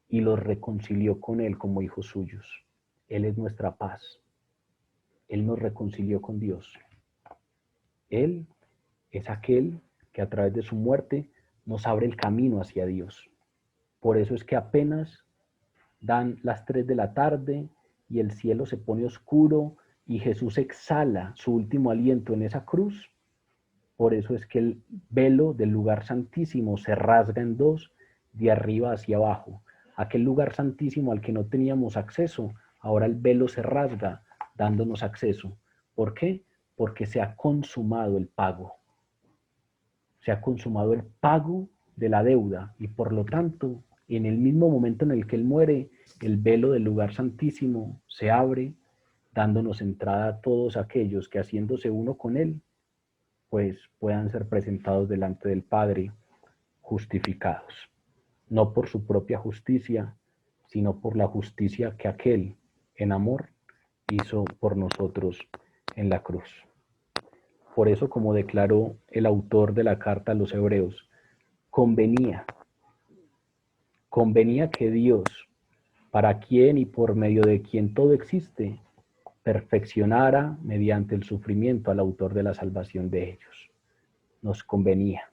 y los reconcilió con Él como hijos suyos. Él es nuestra paz. Él nos reconcilió con Dios. Él es aquel que a través de su muerte nos abre el camino hacia Dios. Por eso es que apenas dan las 3 de la tarde y el cielo se pone oscuro y Jesús exhala su último aliento en esa cruz. Por eso es que el velo del lugar santísimo se rasga en dos, de arriba hacia abajo. Aquel lugar santísimo al que no teníamos acceso, ahora el velo se rasga dándonos acceso. ¿Por qué? Porque se ha consumado el pago. Se ha consumado el pago de la deuda y por lo tanto, en el mismo momento en el que Él muere, el velo del lugar santísimo se abre, dándonos entrada a todos aquellos que, haciéndose uno con Él, pues puedan ser presentados delante del Padre justificados, no por su propia justicia, sino por la justicia que aquel, en amor, hizo por nosotros en la cruz. Por eso, como declaró el autor de la carta a los Hebreos, convenía que Dios, para quien y por medio de quien todo existe, perfeccionara mediante el sufrimiento al autor de la salvación de ellos. nos convenía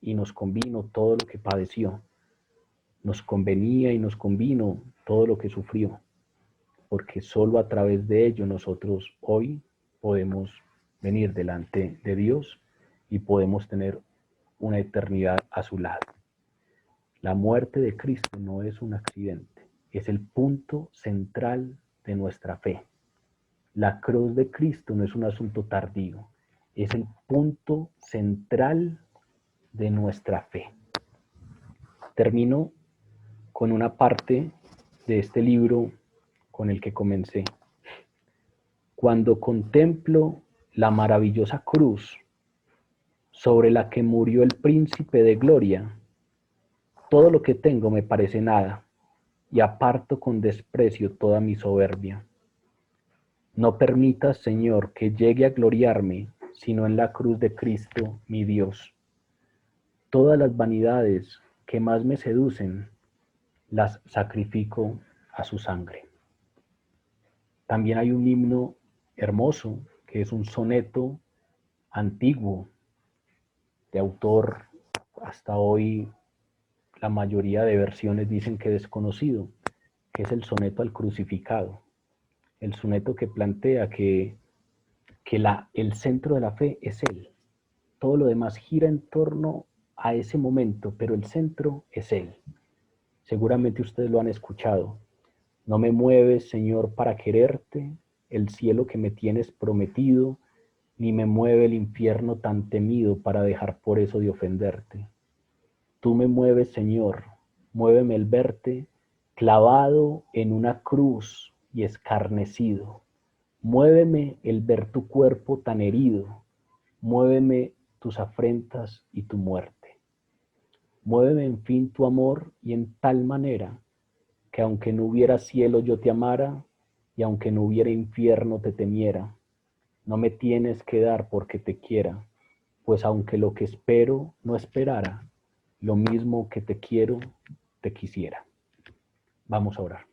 y nos convino todo lo que padeció, nos convenía y nos convino todo lo que sufrió, porque solo a través de ello nosotros hoy podemos venir delante de Dios y podemos tener una eternidad a su lado. La muerte de Cristo no es un accidente, es el punto central de nuestra fe. La cruz de Cristo no es un asunto tardío, es el punto central de nuestra fe. Termino con una parte de este libro con el que comencé. Cuando contemplo la maravillosa cruz sobre la que murió el príncipe de gloria, todo lo que tengo me parece nada, y aparto con desprecio toda mi soberbia. No permitas, Señor, que llegue a gloriarme, sino en la cruz de Cristo, mi Dios. Todas las vanidades que más me seducen, las sacrifico a su sangre. También hay un himno hermoso, que es un soneto antiguo, de autor hasta hoy la mayoría de versiones dicen que desconocido, que es el soneto al crucificado. El soneto que plantea que el centro de la fe es Él. Todo lo demás gira en torno a ese momento, pero el centro es Él. Seguramente ustedes lo han escuchado. No me mueves, Señor, para quererte, el cielo que me tienes prometido, ni me mueve el infierno tan temido para dejar por eso de ofenderte. Tú me mueves, Señor, muéveme el verte clavado en una cruz y escarnecido. Muéveme el ver tu cuerpo tan herido. Muéveme tus afrentas y tu muerte. Muéveme en fin tu amor y en tal manera que aunque no hubiera cielo yo te amara y aunque no hubiera infierno te temiera. No me tienes que dar porque te quiera, pues aunque lo que espero no esperara, lo mismo que te quiero, te quisiera. Vamos a orar.